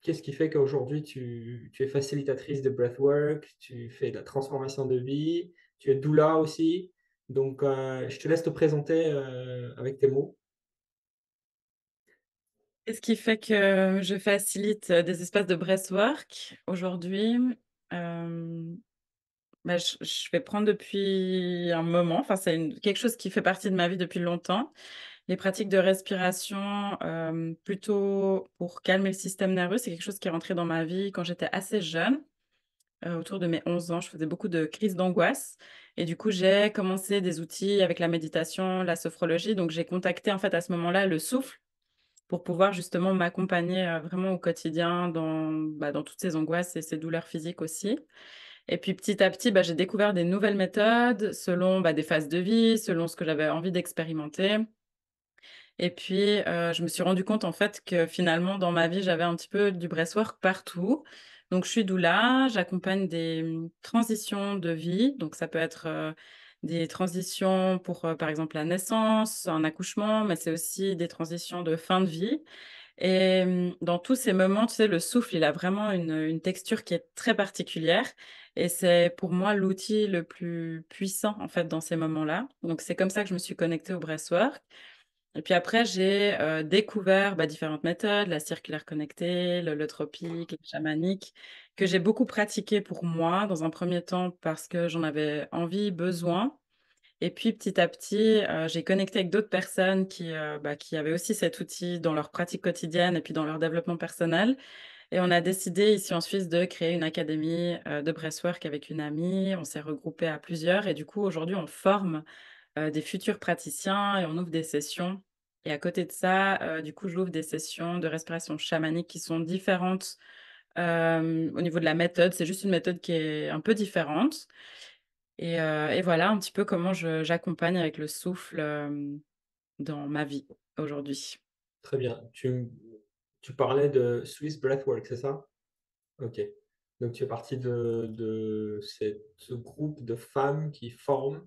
qu'est-ce qui fait qu'aujourd'hui tu es facilitatrice de breathwork, tu fais de la transformation de vie, tu es doula aussi. Donc, je te laisse te présenter avec tes mots. Qu'est-ce qui fait que je facilite, des espaces de breathwork aujourd'hui? Hem, je vais prendre depuis un moment, enfin, c'est quelque chose qui fait partie de ma vie depuis longtemps. Les pratiques de respiration, plutôt pour calmer le système nerveux, c'est quelque chose qui est rentré dans ma vie quand j'étais assez jeune, autour de mes 11 ans. Je faisais beaucoup de crises d'angoisse et du coup, j'ai commencé des outils avec la méditation, la sophrologie, donc j'ai contacté, en fait, à ce moment-là, le souffle pour pouvoir justement m'accompagner, vraiment au quotidien dans toutes ces angoisses et ces douleurs physiques aussi. Et puis petit à petit, j'ai découvert des nouvelles méthodes selon, des phases de vie, selon ce que j'avais envie d'expérimenter. Et puis, je me suis rendu compte en fait que finalement dans ma vie, j'avais un petit peu du breathwork partout. Donc je suis doula, j'accompagne des, transitions de vie, donc ça peut être, des transitions pour, par exemple la naissance, un accouchement, mais c'est aussi des transitions de fin de vie. Et dans tous ces moments, tu sais, le souffle, il a vraiment une texture qui est très particulière et c'est pour moi l'outil le plus puissant, en fait, dans ces moments-là. Donc c'est comme ça que je me suis connectée au breathwork et puis après j'ai, découvert, différentes méthodes, la circulaire connectée, l'holotropique, le chamanique, que j'ai beaucoup pratiqué pour moi dans un premier temps parce que j'en avais envie, besoin et puis petit à petit, j'ai connecté avec d'autres personnes qui avaient aussi cet outil dans leur pratique quotidienne et puis dans leur développement personnel et on a décidé ici en Suisse de créer une académie, de breathwork avec une amie. On s'est regroupés à plusieurs et du coup aujourd'hui on forme, des futurs praticiens et on ouvre des sessions et à côté de ça, du coup j'ouvre des sessions de respiration chamanique qui sont différentes, au niveau de la méthode. C'est juste une méthode qui est un peu différente et voilà un petit peu comment je j'accompagne avec le souffle, dans ma vie aujourd'hui. Très bien. Tu parlais de Swiss Breathwork, c'est ça? OK. Donc tu es partie de ce groupe de femmes qui forment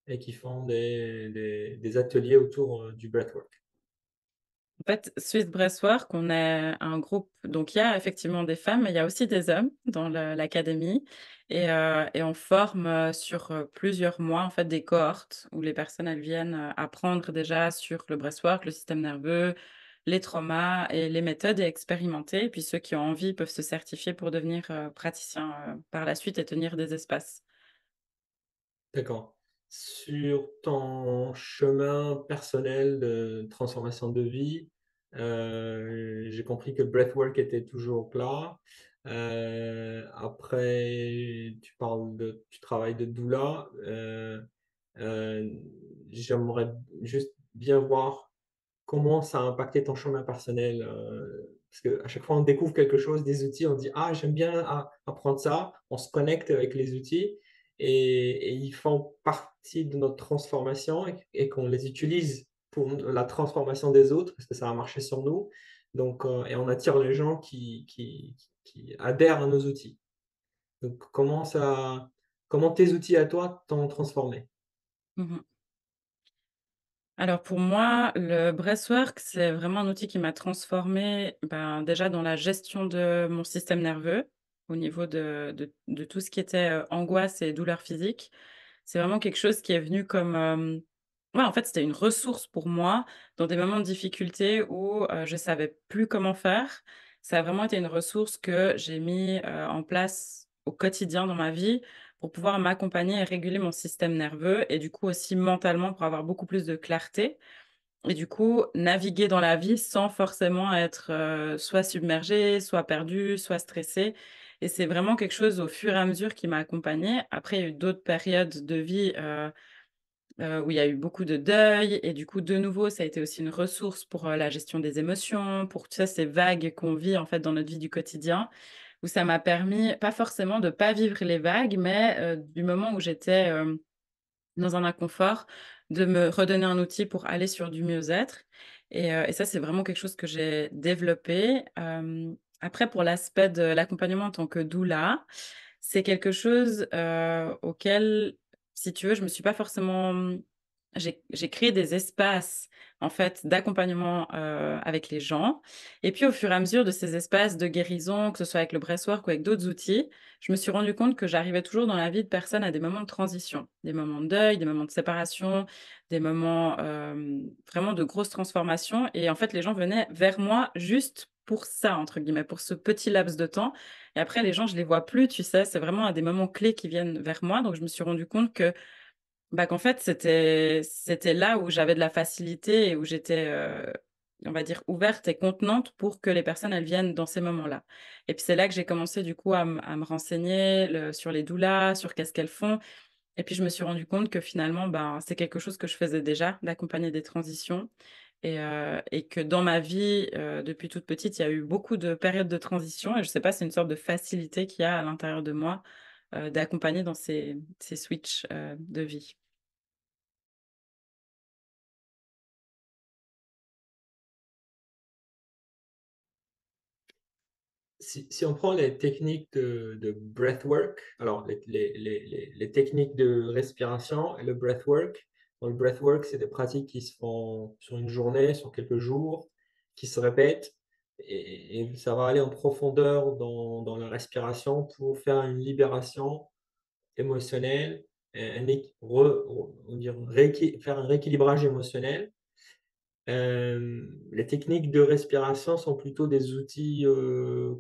et qui font des ateliers autour, du breathwork. En fait, Swiss Breathwork, on est un groupe donc il y a effectivement des femmes, mais il y a aussi des hommes dans l'académie et on forme, sur, plusieurs mois, en fait, des cohortes où les personnes, elles viennent, apprendre déjà sur le breathwork, le système nerveux, les traumas et les méthodes et expérimenter. Et puis ceux qui ont envie peuvent se certifier pour devenir, praticiens, par la suite et tenir des espaces. D'accord. Sur ton chemin personnel de transformation de vie, j'ai compris que breathwork était toujours là. Après, tu travailles de doula. J'aimerais juste bien voir comment ça a impacté ton chemin personnel. Parce qu'à chaque fois, on découvre quelque chose, des outils, on dit, ah, j'aime bien apprendre ça. On se connecte avec les outils et ils font partie de notre transformation et qu'on les utilise pour la transformation des autres, parce que ça a marché sur nous. Donc, et on attire les gens qui adhèrent à nos outils. Donc, comment tes outils à toi t'ont transformé? Mmh. Alors pour moi, le breathwork, c'est vraiment un outil qui m'a transformée, déjà dans la gestion de mon système nerveux, au niveau de tout ce qui était, angoisse et douleur physique. C'est vraiment quelque chose qui est venu comme, ouais, en fait, c'était une ressource pour moi dans des moments de difficulté où, je savais plus comment faire. Ça a vraiment été une ressource que j'ai mis, en place au quotidien dans ma vie pour pouvoir m'accompagner et réguler mon système nerveux et du coup aussi mentalement pour avoir beaucoup plus de clarté et du coup naviguer dans la vie sans forcément être, soit submergée, soit perdue, soit stressée et c'est vraiment quelque chose au fur et à mesure qui m'a accompagnée. Après, il y a eu d'autres périodes de vie, où il y a eu beaucoup de deuil et du coup, de nouveau, ça a été aussi une ressource pour, la gestion des émotions, pour tu sais, ces vagues qu'on vit, en fait, dans notre vie du quotidien, où ça m'a permis, pas forcément de pas vivre les vagues, mais, du moment où j'étais, dans un inconfort, de me redonner un outil pour aller sur du mieux-être et ça, c'est vraiment quelque chose que j'ai développé. Après pour l'aspect de l'accompagnement en tant que doula, c'est quelque chose, auquel, si tu veux, je me suis pas forcément, j'ai créé des espaces en fait, d'accompagnement, avec les gens et puis au fur et à mesure de ces espaces de guérison, que ce soit avec le breathwork ou avec d'autres outils, je me suis rendu compte que j'arrivais toujours dans la vie de personnes à des moments de transition, des moments de deuil, des moments de séparation, des moments, vraiment de grosses transformations et en fait, les gens venaient vers moi juste pour ça, entre guillemets, pour ce petit laps de temps et après les gens, je les vois plus, tu sais? C'est vraiment à des moments clés qui viennent vers moi donc je me suis rendu compte que, bah, qu'en fait, c'était là où j'avais de la facilité et où j'étais, on va dire ouverte et contenante pour que les personnes, elles viennent dans ces moments-là et puis c'est là que j'ai commencé du coup à me renseigner sur les doulas, sur qu'est-ce qu'elles font et puis je me suis rendu compte que finalement, ben, c'est quelque chose que je faisais déjà, d'accompagner des transitions et que dans ma vie, depuis toute petite, il y a eu beaucoup de périodes de transition et je sais pas, c'est une sorte de facilité qu'il y a à l'intérieur de moi, d'accompagner dans ces switches, de vie. Si on prend les techniques de breathwork, alors les techniques de respiration et le breathwork. Dans le breathwork, c'est des pratiques qui se font sur une journée, sur quelques jours, qui se répètent et ça va aller en profondeur dans la respiration pour faire une libération émotionnelle, un équi re on dire faire un rééquilibrage émotionnel. Les techniques de respiration sont plutôt des outils,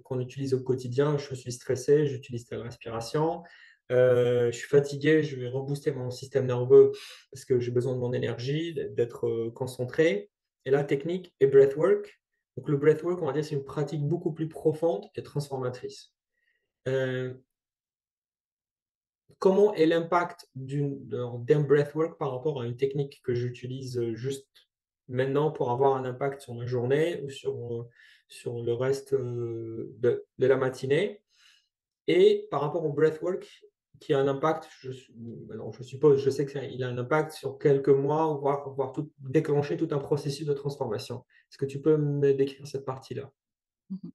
qu'on utilise au quotidien. Je suis stressé, j'utilise telle respiration. Je suis fatigué, je vais rebooster mon système nerveux parce que j'ai besoin de mon énergie, d'être, concentré et la technique est breathwork. Donc le breathwork, on va dire, c'est une pratique beaucoup plus profonde et transformatrice. Heu Comment est l'impact d'un breathwork par rapport à une technique que j'utilise, juste maintenant pour avoir un impact sur ma journée ou sur le reste, de la matinée? Et par rapport au breathwork qui a un impact, alors je suppose, je sais que ça il a un impact sur quelques mois, voire tout déclencher tout un processus de transformation. Est-ce que tu peux me décrire cette partie-là? Mmh.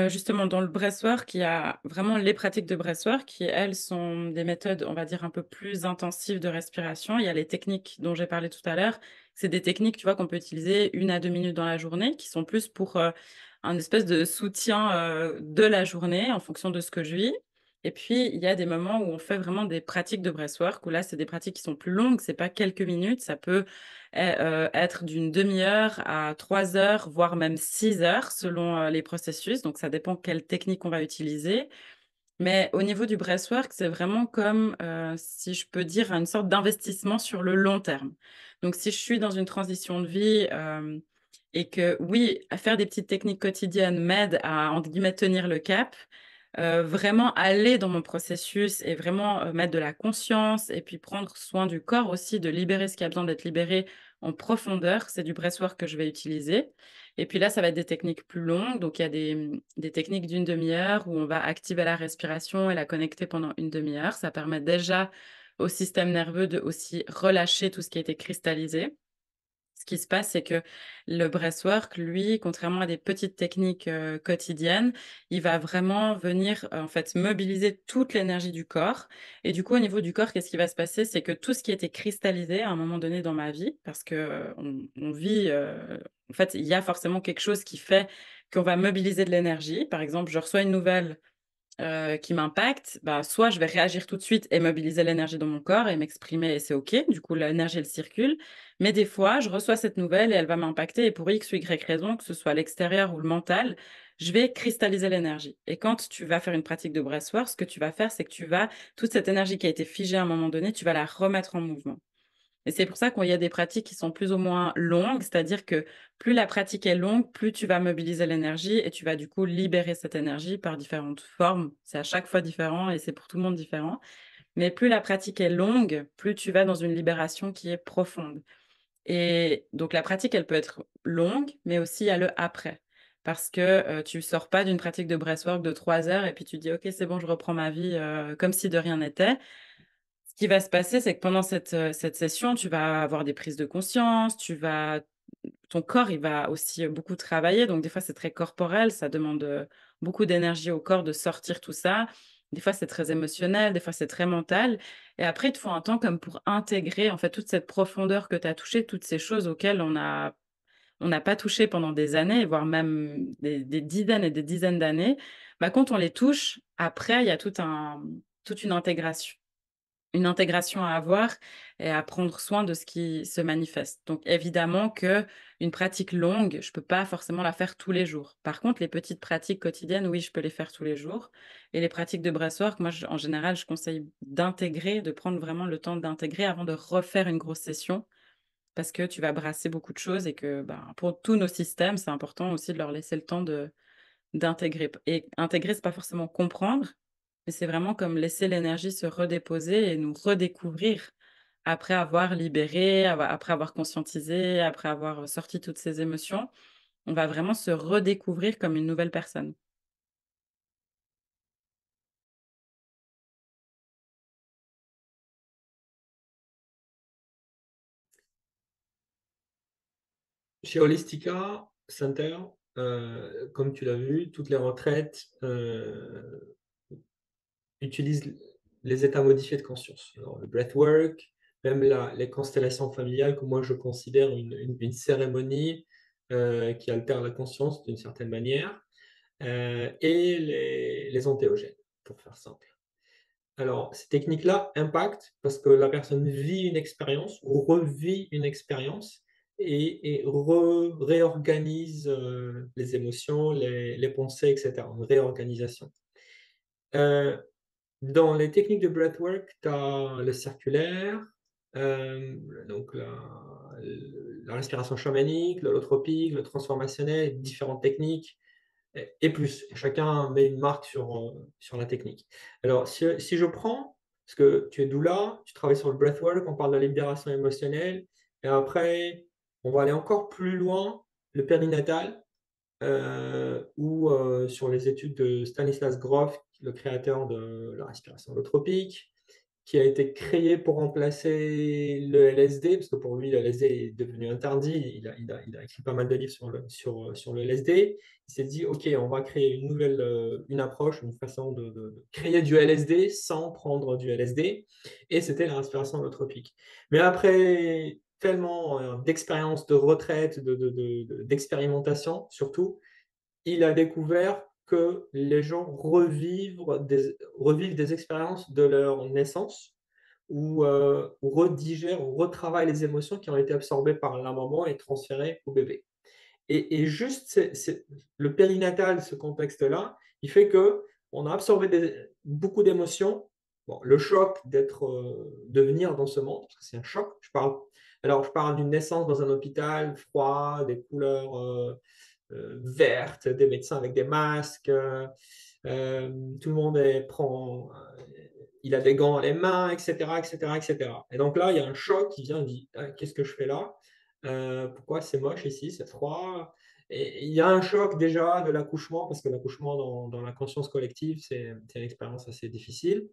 Justement, dans le breathwork, il y a vraiment les pratiques de breathwork qui, elles, sont des méthodes, on va dire, un peu plus intensives de respiration. Il y a les techniques dont j'ai parlé tout à l'heure. C'est des techniques, tu vois, qu'on peut utiliser 1 à 2 minutes dans la journée, qui sont plus pour, un espèce de soutien, de la journée en fonction de ce que je vis. Et puis, il y a des moments où on fait vraiment des pratiques de breathwork, où là, c'est des pratiques qui sont plus longues, c'est pas quelques minutes, ça peut être d'une demi-heure à 3 heures, voire même 6 heures selon, les processus. Donc ça dépend quelle technique on va utiliser. Mais au niveau du breathwork, c'est vraiment comme, si je peux dire, une sorte d'investissement sur le long terme. Donc si je suis dans une transition de vie, et que oui, à faire des petites techniques quotidiennes m'aide à, entre guillemets, «tenir le cap», vraiment aller dans mon processus et vraiment, mettre de la conscience et puis prendre soin du corps aussi, de libérer ce qui a besoin d'être libéré en profondeur. C'est du breathwork que je vais utiliser et puis là, ça va être des techniques plus longues. Donc il y a des techniques d'1 demi-heure où on va activer la respiration et la connecter pendant 1 demi-heure. Ça permet déjà au système nerveux de aussi relâcher tout ce qui a été cristallisé. Ce qui se passe, c'est que le breathwork, lui, contrairement à des petites techniques, quotidiennes, il va vraiment venir, en fait, mobiliser toute l'énergie du corps et du coup, au niveau du corps, qu'est-ce qui va se passer? C'est que tout ce qui était cristallisé à un moment donné dans ma vie, parce que, on vit, en fait, il y a forcément quelque chose qui fait qu'on va mobiliser de l'énergie. Par exemple, je reçois une nouvelle qui m'impacte, bah, soit je vais réagir tout de suite et mobiliser l'énergie dans mon corps et m'exprimer et c'est OK. Du coup, l'énergie, elle circule. Mais des fois, je reçois cette nouvelle et elle va m'impacter et pour X ou Y raison, que ce soit l'extérieur ou le mental, je vais cristalliser l'énergie. Et quand tu vas faire une pratique de breathwork, ce que tu vas faire, c'est que tu vas toute cette énergie qui a été figée à un moment donné, tu vas la remettre en mouvement. Et c'est pour ça qu'il y a des pratiques qui sont plus ou moins longues, c'est-à-dire que plus la pratique est longue, plus tu vas mobiliser l'énergie et tu vas du coup libérer cette énergie par différentes formes. C'est à chaque fois différent et c'est pour tout le monde différent. Mais plus la pratique est longue, plus tu vas dans une libération qui est profonde. Et donc la pratique, elle peut être longue, mais aussi il y a le après. Parce que tu sors pas d'une pratique de breathwork de 3 heures et puis tu dis: «OK, c'est bon, je reprends ma vie, comme si de rien n'était». Ce qui va se passer, c'est que pendant cette session, tu vas avoir des prises de conscience, ton corps, il va aussi, beaucoup travailler, donc des fois, c'est très corporel, ça demande, beaucoup d'énergie au corps de sortir tout ça Des fois, c'est très émotionnel, des fois, c'est très mental et après, il te faut un temps comme pour intégrer, en fait, toute cette profondeur que tu as touchée, toutes ces choses auxquelles on n'a pas touché pendant des années, voire même des dizaines et des dizaines d'années. Bah, quand on les touche, après, il y a toute une intégration à avoir et à prendre soin de ce qui se manifeste. Donc évidemment que une pratique longue, je peux pas forcément la faire tous les jours. Par contre, les petites pratiques quotidiennes, oui, je peux les faire tous les jours et les pratiques de breathwork, moi, en général, je conseille d'intégrer, de prendre vraiment le temps d'intégrer avant de refaire une grosse session parce que tu vas brasser beaucoup de choses et que, ben, pour tous nos systèmes, c'est important aussi de leur laisser le temps de d'intégrer et intégrer, c'est pas forcément comprendre, mais c'est vraiment comme laisser l'énergie se redéposer et nous redécouvrir après avoir libéré, après avoir conscientisé, après avoir, sorti toutes ces émotions. On va vraiment se redécouvrir comme une nouvelle personne. Chez Holistica Center, comme tu l'as vu, toutes les retraites utilisent les états modifiés de conscience. Alors, le breathwork, même les constellations familiales, que moi je considère une cérémonie qui altère la conscience d'une certaine manière, et les antéogènes, pour faire simple. Alors, ces techniques-là impactent parce que la personne vit une expérience ou revit une expérience et réorganise les émotions, les pensées, etc. Une réorganisation. Euh, Dans les techniques de breathwork, tu as le circulaire, donc la respiration chamanique, l'holotropique, le transformationnel, différentes techniques et plus. Et chacun met une marque sur la technique. Alors, si je prends, parce que tu es doula, tu travailles sur le breathwork, on parle de la libération émotionnelle, et après, on va aller encore plus loin, le périnatal, ou sur les études de Stanislas Grof, le créateur de la respiration holotropique, qui a été créé pour remplacer le LSD, parce que pour lui, le LSD est devenu interdit. Il a écrit pas mal de livres sur le LSD. Il s'est dit, OK, on va créer une nouvelle une approche, une façon de créer du LSD sans prendre du LSD. Et c'était la respiration holotropique. Mais après tellement d'expériences, de retraite, d'expérimentation, surtout, il a découvert que les gens revivent des expériences de leur naissance ou redigèrent ou retravaillent les émotions qui ont été absorbées par la maman et transférées au bébé. Et juste le périnatal, ce contexte-là, il fait que on a absorbé beaucoup d'émotions. Bon, le choc de venir dans ce monde, parce que c'est un choc. Je parle d'une naissance dans un hôpital froid, des couleurs vertes, des médecins avec des masques. Tout le monde il a des gants dans les mains, etc., etc., etc. Et donc là, il y a un choc qui vient et dit, ah, qu'est-ce que je fais là? Pourquoi c'est moche ici, c'est froid? Et il y a un choc déjà de l'accouchement, parce que l'accouchement dans la conscience collective, c'est une expérience assez difficile.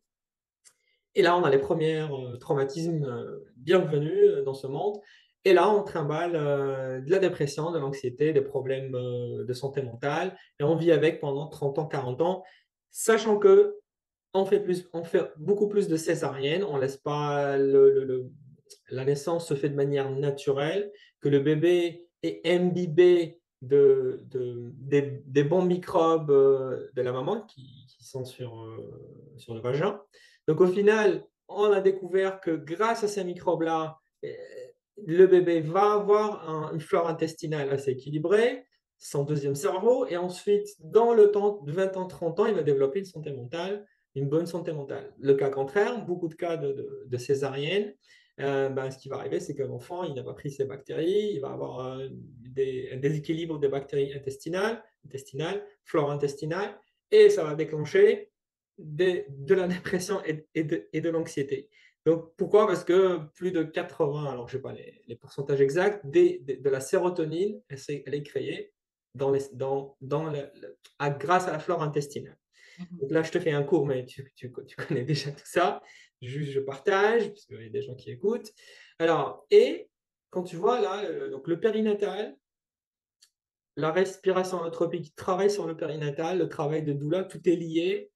Et là, on a les premiers traumatismes bienvenus dans ce monde. Et là, on trimballe de la dépression, de l'anxiété, des problèmes de santé mentale. Et on vit avec pendant 30 ans, 40 ans, sachant que on fait beaucoup plus de césariennes. On laisse pas la naissance se fait de manière naturelle, que le bébé est imbibé des bons microbes de la maman qui sont sur le vagin. Donc au final, on a découvert que grâce à ces microbes-là, le bébé va avoir une flore intestinale assez équilibrée, son deuxième cerveau, et ensuite, dans le temps de 20 ans, 30 ans, il va développer une bonne santé mentale. Le cas contraire, beaucoup de cas de césarienne, ce qui va arriver, c'est qu'un enfant, il n'a pas pris ses bactéries, il va avoir un déséquilibre des bactéries intestinales, flore intestinale, et ça va déclencher de la dépression et de l'anxiété. Donc, pourquoi? Parce que plus de 80, alors je n'ai pas les pourcentages exacts, de la sérotonine, elle est créée grâce à la flore intestinale. Mmh. Donc là, je te fais un cours, mais tu connais déjà tout ça. Juste, je partage, parce qu'il y a des gens qui écoutent. Alors, et quand tu vois là, donc le périnatal, la respiration holotropique travaille sur le périnatal, le travail de doula, tout est lié.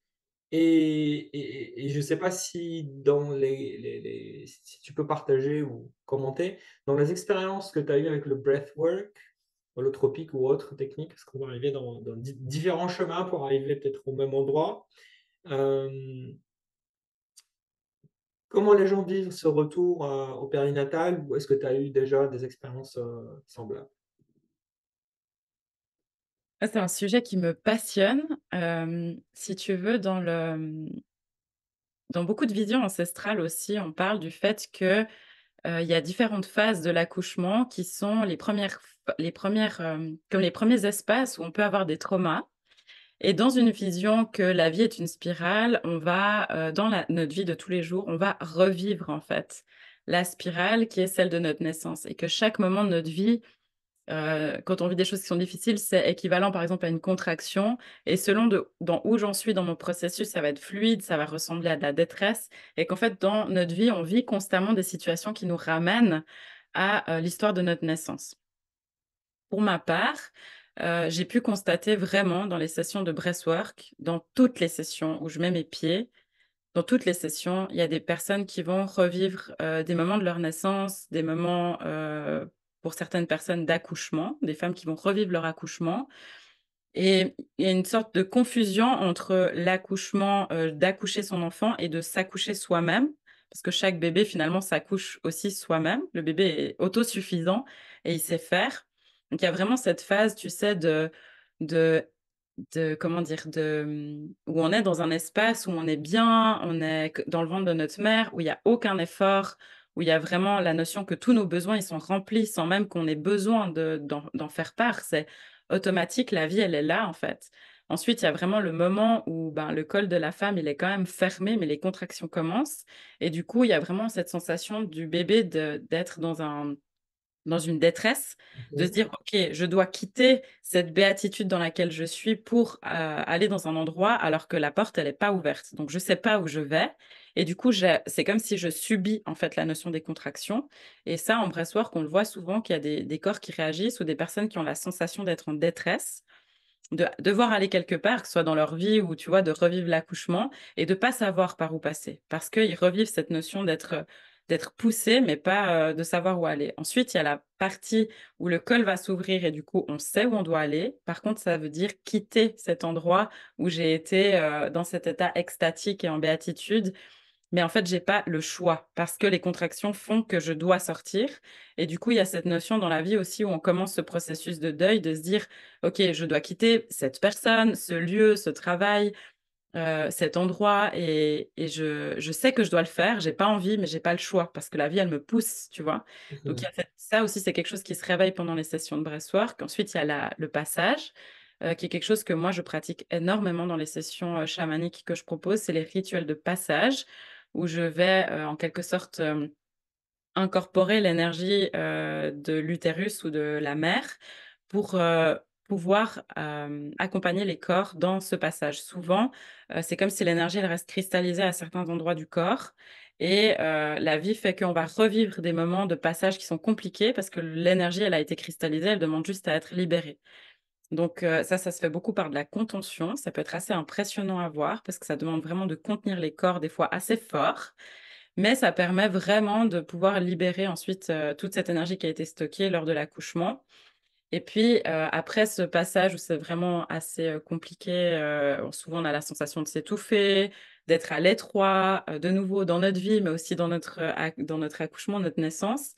Et je ne sais pas si dans si tu peux partager ou commenter, dans les expériences que tu as eues avec le breathwork, holotropique ou autre technique, parce qu'on va arriver dans différents chemins pour arriver peut-être au même endroit. Hem, Comment les gens vivent ce retour, au périnatal? Ou est-ce que tu as eu déjà des expériences, semblables? Ça, c'est un sujet qui me passionne. Si tu veux, dans beaucoup de visions ancestrales aussi, on parle du fait que, il y a différentes phases de l'accouchement qui sont comme les premiers espaces où on peut avoir des traumas. Et dans une vision que la vie est une spirale, on va, dans notre vie de tous les jours, on va revivre en fait la spirale qui est celle de notre naissance et que chaque moment de notre vie, quand on vit des choses qui sont difficiles, c'est équivalent par exemple à une contraction et selon dans où j'en suis dans mon processus, ça va être fluide, ça va ressembler à de la détresse et qu'en fait dans notre vie, on vit constamment des situations qui nous ramènent à, l'histoire de notre naissance. Pour ma part, j'ai pu constater vraiment dans les sessions de breathwork, dans toutes les sessions où je mets mes pieds, dans toutes les sessions, il y a des personnes qui vont revivre, des moments de leur naissance, des moments, pour certaines personnes d'accouchement, des femmes qui vont revivre leur accouchement et il y a une sorte de confusion entre l'accouchement, d'accoucher son enfant et de s'accoucher soi-même, parce que chaque bébé finalement s'accouche aussi soi-même. Le bébé est autosuffisant et il sait faire. Donc il y a vraiment cette phase, tu sais, de comment dire? Où on est dans un espace où on est bien, on est que dans le ventre de notre mère, où il y a aucun effort, où il y a vraiment la notion que tous nos besoins, ils sont remplis sans même qu'on ait besoin d'en faire part. C'est automatique, la vie, elle est là, en fait. Ensuite, il y a vraiment le moment où, ben, le col de la femme, il est quand même fermé, mais les contractions commencent et du coup, il y a vraiment cette sensation du bébé d'être dans une détresse, de se Mmh. dire: «OK, je dois quitter cette béatitude dans laquelle je suis pour, aller dans un endroit alors que la porte, elle est pas ouverte. Donc je sais pas où je vais» et du coup, c'est comme si je subis, en fait, la notion des contractions et ça, en breathwork, on le voit souvent qu'il y a des corps qui réagissent ou des personnes qui ont la sensation d'être en détresse, de devoir aller quelque part, que ce soit dans leur vie ou tu vois, de revivre l'accouchement et de pas savoir par où passer. Parce qu'ils revivent cette notion d'être poussés, mais pas, de savoir où aller. Ensuite, il y a la partie où le col va s'ouvrir et du coup, on sait où on doit aller. Par contre, ça veut dire quitter cet endroit où j'ai été, dans cet état extatique et en béatitude mais en fait, j'ai pas le choix parce que les contractions font que je dois sortir et du coup, il y a cette notion dans la vie aussi où on commence ce processus de deuil, de se dire: «OK, je dois quitter cette personne, ce lieu, ce travail, cet endroit et je sais que je dois le faire. J'ai pas envie, mais j'ai pas le choix parce que la vie, elle me pousse», tu vois? Donc il y Mmh. a ça aussi, c'est quelque chose qui se réveille pendant les sessions de breathwork. Ensuite, il y a le passage, qui est quelque chose que moi, je pratique énormément dans les sessions, chamaniques que je propose. C'est les rituels de passage où je vais, en quelque sorte, incorporer l'énergie, de l'utérus ou de la mère pour, pouvoir, accompagner les corps dans ce passage. Souvent, c'est comme si l'énergie, elle reste cristallisée à certains endroits du corps et la vie fait qu'on va revivre des moments de passage qui sont compliqués parce que l'énergie, elle a été cristallisée, elle demande juste à être libérée. Donc ça se fait beaucoup par de la contention. Ça peut être assez impressionnant à voir parce que ça demande vraiment de contenir les corps des fois assez fort mais ça permet vraiment de pouvoir libérer ensuite, toute cette énergie qui a été stockée lors de l'accouchement et puis, après ce passage où c'est vraiment assez, compliqué, souvent on a la sensation de s'étouffer, d'être à l'étroit, de nouveau dans notre vie, mais aussi dans notre accouchement, notre naissance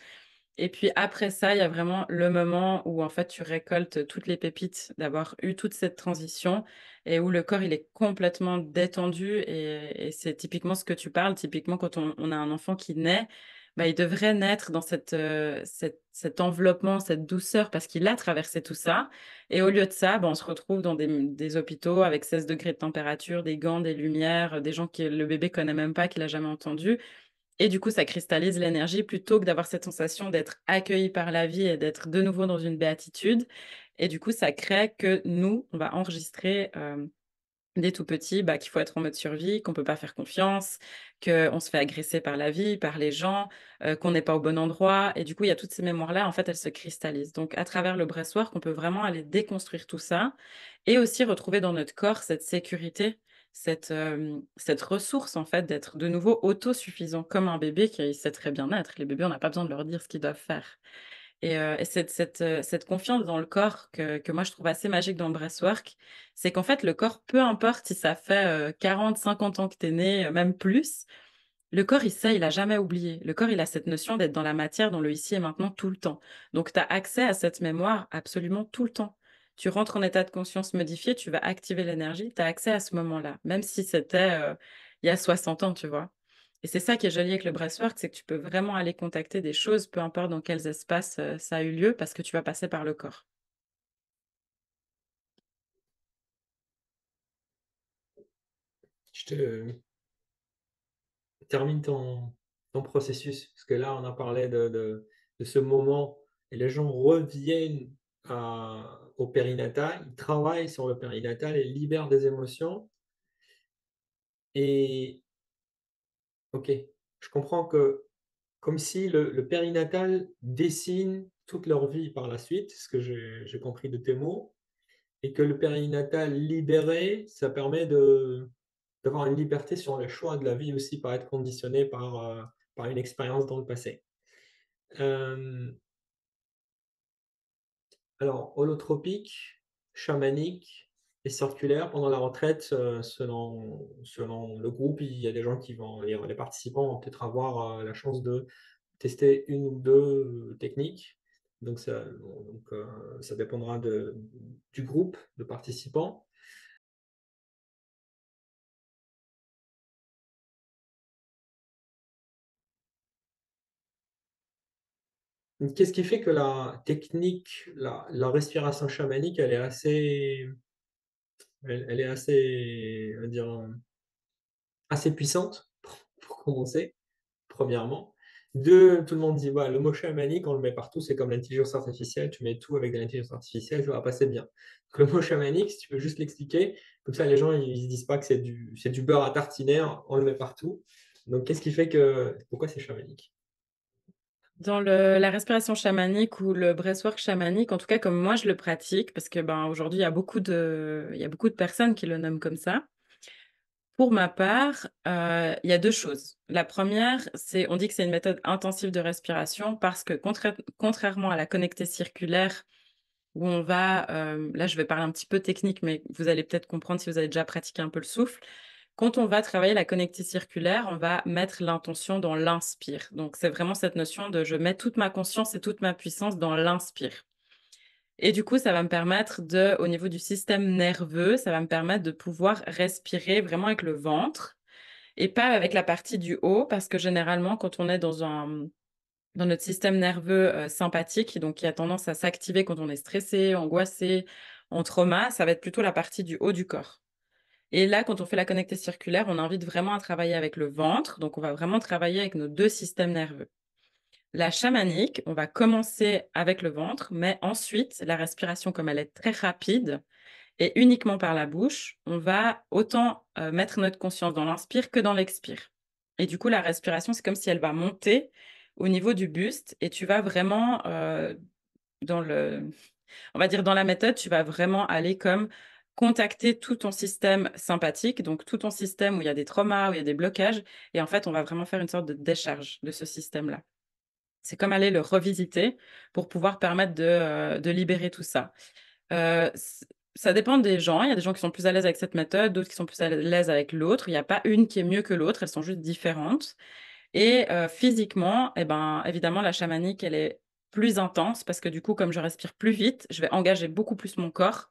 et puis après ça, il y a vraiment le moment où en fait tu récoltes toutes les pépites d'avoir eu toute cette transition et où le corps il est complètement détendu et c'est typiquement ce que tu parles. Typiquement quand on a un enfant qui naît, bah, il devrait naître dans cet enveloppement, cette douceur parce qu'il a traversé tout ça et au lieu de ça, bah, on se retrouve dans des hôpitaux avec 16 degrés de température, des gants, des lumières, des gens que le bébé connaît même pas, qu'il a jamais entendu et du coup, ça cristallise l'énergie plutôt que d'avoir cette sensation d'être accueilli par la vie et d'être de nouveau dans une béatitude. Et du coup, ça crée que nous, on va enregistrer, dès tout petit, bah, qu'il faut être en mode survie, qu'on peut pas faire confiance, qu'on se fait agresser par la vie, par les gens, qu'on n'est pas au bon endroit. Et du coup, il y a toutes ces mémoires-là, en fait, elles se cristallisent. Donc, à travers le breathwork, on peut vraiment aller déconstruire tout ça et aussi retrouver dans notre corps cette sécurité, cette ressource, en fait, d'être de nouveau autosuffisant, comme un bébé qui sait très bien être. Les bébés, on n'a pas besoin de leur dire ce qu'ils doivent faire. Et cette confiance dans le corps que moi je trouve assez magique dans le breathwork, c'est qu'en fait, le corps, peu importe si ça fait, 40-50 ans que tu es né, même plus, le corps, il sait, il a jamais oublié. Le corps, il a cette notion d'être dans la matière, dans le ici et maintenant tout le temps. Donc tu as accès à cette mémoire absolument tout le temps. Tu rentres en état de conscience modifié, tu vas activer l'énergie, tu as accès à ce moment-là, même si c'était, il y a 60 ans, tu vois? Et c'est ça qui est joli avec le breathwork, c'est que tu peux vraiment aller contacter des choses, peu importe dans quels espaces, ça a eu lieu, parce que tu vas passer par le corps. Je te termine ton processus, parce que là, on a parlé de ce moment et les gens reviennent au périnatal, ils travaillent sur le périnatal et libèrent des émotions. Et OK, je comprends que comme si le périnatal dessine toute leur vie par la suite, ce que j'ai compris de tes mots, et que le périnatal libéré, ça permet d'avoir une liberté sur le choix de la vie aussi, pas être conditionné par une expérience dans le passé. Hem, alors holotropique, chamanique et circulaire pendant la retraite, selon le groupe, il y a des gens qui vont les participants vont peut-être avoir, la chance de tester une ou 2 techniques. Ça dépendra du groupe de participants. Qu'est-ce qui fait que la technique, la respiration chamanique, elle est assez, on va dire, assez puissante pour commencer, premièrement. 2, tout le monde dit: «Bah, le mot chamanique, on le met partout, c'est comme l'intelligence artificielle, tu mets tout avec de l'intelligence artificielle, ça va passer bien». Donc le mot chamanique, si tu peux juste l'expliquer, comme ça les gens ils se disent pas que c'est du beurre à tartiner, on le met partout. Donc qu'est-ce qui fait que pourquoi c'est chamanique? Dans la respiration chamanique ou le breathwork chamanique, en tout cas comme moi je le pratique, parce que, ben, aujourd'hui il y a beaucoup de personnes qui le nomment comme ça. Pour ma part, il y a 2 choses. La première, c'est on dit que c'est une méthode intensive de respiration parce que contrairement à la connectée circulaire où on va, là je vais parler un petit peu technique, mais vous allez peut-être comprendre si vous avez déjà pratiqué un peu le souffle. Quand on va travailler la connectée circulaire, on va mettre l'intention dans l'inspire. Donc c'est vraiment cette notion de je mets toute ma conscience et toute ma puissance dans l'inspire. Et du coup, ça va me permettre au niveau du système nerveux, ça va me permettre de pouvoir respirer vraiment avec le ventre et pas avec la partie du haut, parce que généralement, quand on est dans notre système nerveux, sympathique, donc qui a tendance à s'activer quand on est stressé, angoissé, en trauma, ça va être plutôt la partie du haut du corps. Et là, quand on fait la connectée circulaire, on invite vraiment à travailler avec le ventre, donc on va vraiment travailler avec nos 2 systèmes nerveux. La chamanique, on va commencer avec le ventre, mais ensuite, la respiration, comme elle est très rapide et uniquement par la bouche, on va autant, mettre notre conscience dans l'inspire que dans l'expire. Et du coup, la respiration, c'est comme si elle va monter au niveau du buste et tu vas vraiment, dans le on va dire dans la méthode, tu vas vraiment aller comme contacter tout ton système sympathique, donc tout ton système où il y a des traumas, où il y a des blocages et en fait, on va vraiment faire une sorte de décharge de ce système-là. C'est comme aller le revisiter pour pouvoir permettre de libérer tout ça. C Ça dépend des gens. Il y a des gens qui sont plus à l'aise avec cette méthode, d'autres qui sont plus à l'aise avec l'autre. Il y a pas une qui est mieux que l'autre, elles sont juste différentes et physiquement et ben, évidemment, la chamanique, elle est plus intense parce que du coup, comme je respire plus vite, je vais engager beaucoup plus mon corps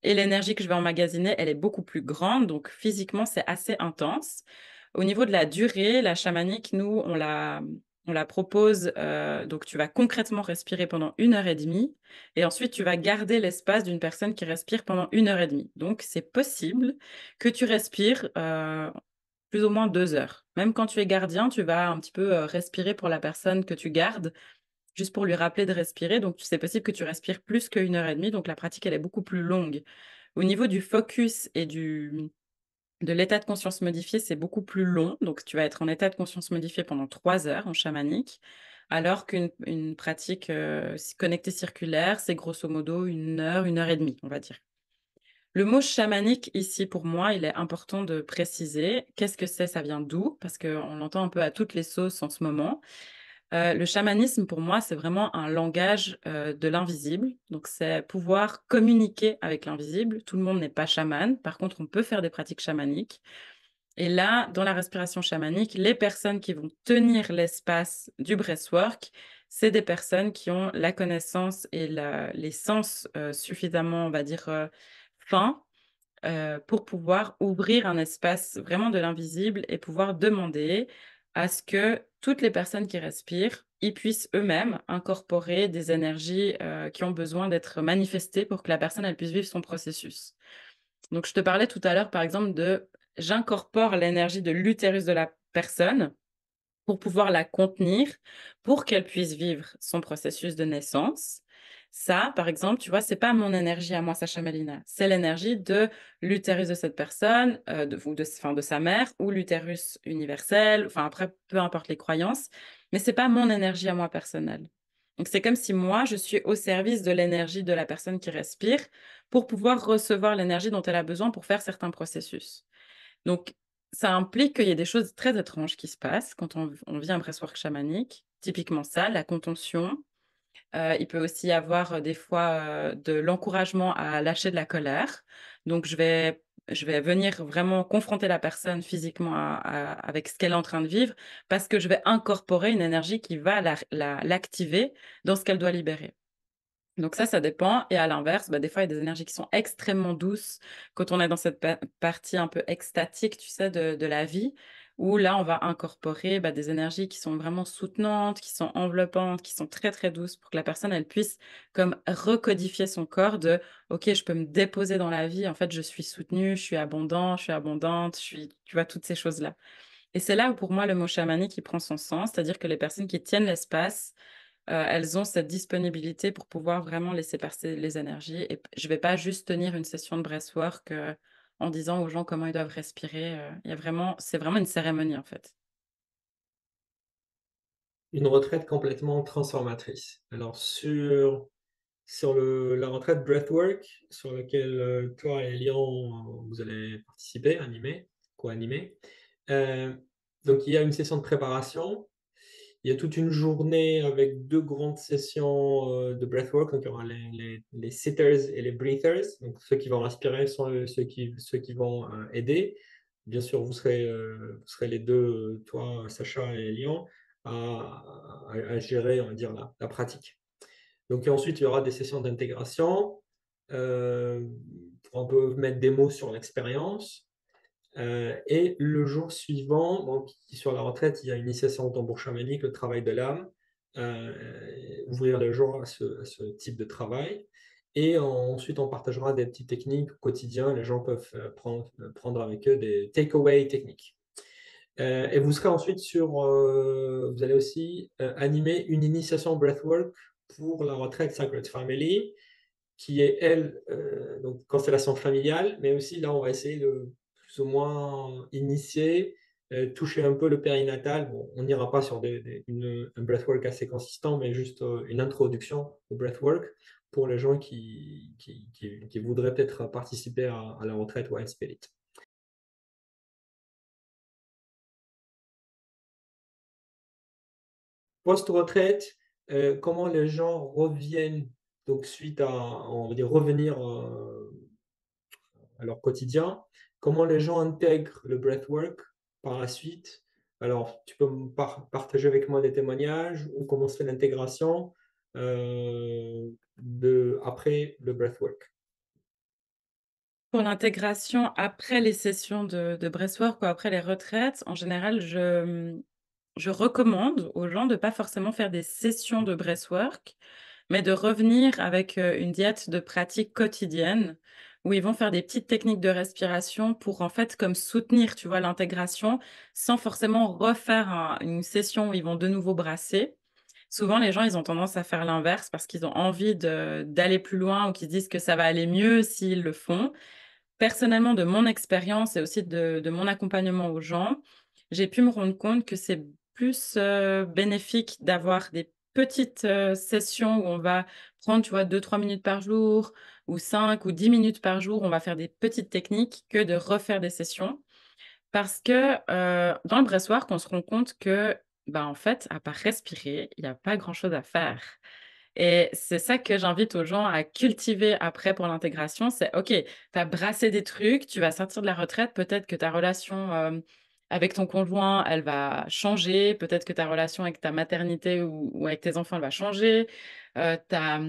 et l'énergie que je vais emmagasiner, elle est beaucoup plus grande, donc physiquement, c'est assez intense. Au niveau de la durée, la chamanique, nous, on la propose, donc tu vas concrètement respirer pendant 1 heure et demie et ensuite tu vas garder l'espace d'une personne qui respire pendant 1 heure et demie. Donc c'est possible que tu respires, plus ou moins 2 heures. Même quand tu es gardien, tu vas un petit peu, respirer pour la personne que tu gardes, juste pour lui rappeler de respirer, donc c'est possible que tu respires plus qu'1 heure et demie, donc la pratique, elle est beaucoup plus longue. Au niveau du focus et de l'état de conscience modifié, c'est beaucoup plus long, donc tu vas être en état de conscience modifié pendant 3 heures en chamanique, alors qu'une pratique, connectée circulaire, c'est grosso modo 1 heure, 1 heure et demie, on va dire. Le mot chamanique ici, pour moi, il est important de préciser. Qu'est-ce que c'est? Ça vient d'où? Parce qu'on l'entend un peu à toutes les sauces en ce moment. Le chamanisme, pour moi, c'est vraiment un langage, de l'invisible. Donc c'est pouvoir communiquer avec l'invisible. Tout le monde n'est pas chaman. Par contre, on peut faire des pratiques chamaniques. Et là, dans la respiration chamanique, les personnes qui vont tenir l'espace du breathwork, c'est des personnes qui ont la connaissance et les sens suffisamment, on va dire, fins pour pouvoir ouvrir un espace vraiment de l'invisible et pouvoir demander à ce que toutes les personnes qui respirent, ils puissent eux-mêmes incorporer des énergies qui ont besoin d'être manifestées pour que la personne elle puisse vivre son processus. Donc, je te parlais tout à l'heure, par exemple, de j'incorpore l'énergie de l'utérus de la personne pour pouvoir la contenir, pour qu'elle puisse vivre son processus de naissance. Ça, par exemple, tu vois, c'est pas mon énergie à moi, Sacha Malina. C'est l'énergie de l'utérus de cette personne, enfin, de sa mère, ou l'utérus universel. Enfin, après, peu importe les croyances, mais c'est pas mon énergie à moi personnelle. Donc, c'est comme si moi, je suis au service de l'énergie de la personne qui respire pour pouvoir recevoir l'énergie dont elle a besoin pour faire certains processus. Donc, ça implique qu'il y ait des choses très étranges qui se passent quand on vit un breathwork chamanique. Typiquement ça, la contention. Il peut aussi y avoir, des fois, de l'encouragement à lâcher de la colère. Donc je vais venir vraiment confronter la personne physiquement avec ce qu'elle est en train de vivre, parce que je vais incorporer une énergie qui va l'activer dans ce qu'elle doit libérer. Donc ça dépend et à l'inverse, bah, des fois, il y a des énergies qui sont extrêmement douces quand on est dans cette partie un peu extatique, tu sais, de la vie, où là, on va incorporer, bah, des énergies qui sont vraiment soutenantes, qui sont enveloppantes, qui sont très, très douces pour que la personne, elle puisse comme recodifier son corps de: «OK, je peux me déposer dans la vie, en fait, je suis soutenue, je suis abondant, je suis abondante, je suis» tu vois, toutes ces choses-là. Et c'est là où pour moi le mot chamanique, il prend son sens, c'est-à-dire que les personnes qui tiennent l'espace, elles ont cette disponibilité pour pouvoir vraiment laisser passer les énergies et je vais pas juste tenir une session de breathwork, en disant aux gens comment ils doivent respirer, il y a vraiment c'est vraiment une cérémonie, en fait. Une retraite complètement transformatrice. Alors sur la retraite breathwork sur laquelle, toi et Lyon, vous allez participer, animer, co-animer, heu, donc il y a une session de préparation. Il y a toute une journée avec 2 grandes sessions, de breathwork, donc il y aura les sitters et les breathers, donc ceux qui vont inspirer sont, ceux qui vont, aider. Bien sûr, vous serez les 2, toi, Sacha et Lyon, à gérer, on va dire, la pratique. Donc et ensuite, il y aura des sessions d'intégration, pour un peu mettre des mots sur l'expérience. Et le jour suivant, donc sur la retraite, il y a une initiation au tambour chamanique, le travail de l'âme, heu, ouvrir le jour à ce type de travail et ensuite on partagera des petites techniques au quotidien. Les gens peuvent, prendre avec eux des take away techniques. Et vous serez ensuite vous allez aussi, animer une initiation breathwork pour la retraite Sacred Family qui est elle, donc constellation familiale, mais aussi là, on va essayer de plus ou moins initier, toucher un peu le périnatal. Bon, on n'ira pas sur un breathwork assez consistant, mais juste, une introduction au breathwork pour les gens qui voudraient peut-être participer à la retraite Wild Spirit. Post-retraite, comment les gens reviennent donc suite à, on va dire, revenir, à leur quotidien, comment les gens intègrent le breathwork par la suite. Alors, tu peux me partager avec moi des témoignages ou comment se fait l'intégration après le breathwork. Pour l'intégration après les sessions de breathwork ou après les retraites, en général, je recommande aux gens de pas forcément faire des sessions de breathwork, mais de revenir avec, une diète de pratique quotidienne où ils vont faire des petites techniques de respiration pour, en fait, comme soutenir, tu vois, l'intégration sans forcément refaire une session où ils vont de nouveau brasser. Souvent, les gens, ils ont tendance à faire l'inverse parce qu'ils ont envie d'aller plus loin ou qu'ils se disent que ça va aller mieux s'ils le font. Personnellement, de mon expérience et aussi de mon accompagnement aux gens, j'ai pu me rendre compte que c'est plus, bénéfique d'avoir des petites, sessions où on va prendre, tu vois, 2-3 minutes par jour ou 5 ou 10 minutes par jour, on va faire des petites techniques que de refaire des sessions. Parce que, dans le breathwork, on se rend compte que, bah, en fait, à part respirer, il y a pas grand-chose à faire. Et c'est ça que j'invite aux gens à cultiver après pour l'intégration, c'est OK, tu as brassé des trucs, tu vas sortir de la retraite, peut-être que ta relation, avec ton conjoint, elle va changer, peut-être que ta relation avec ta maternité ou avec tes enfants, elle va changer, ta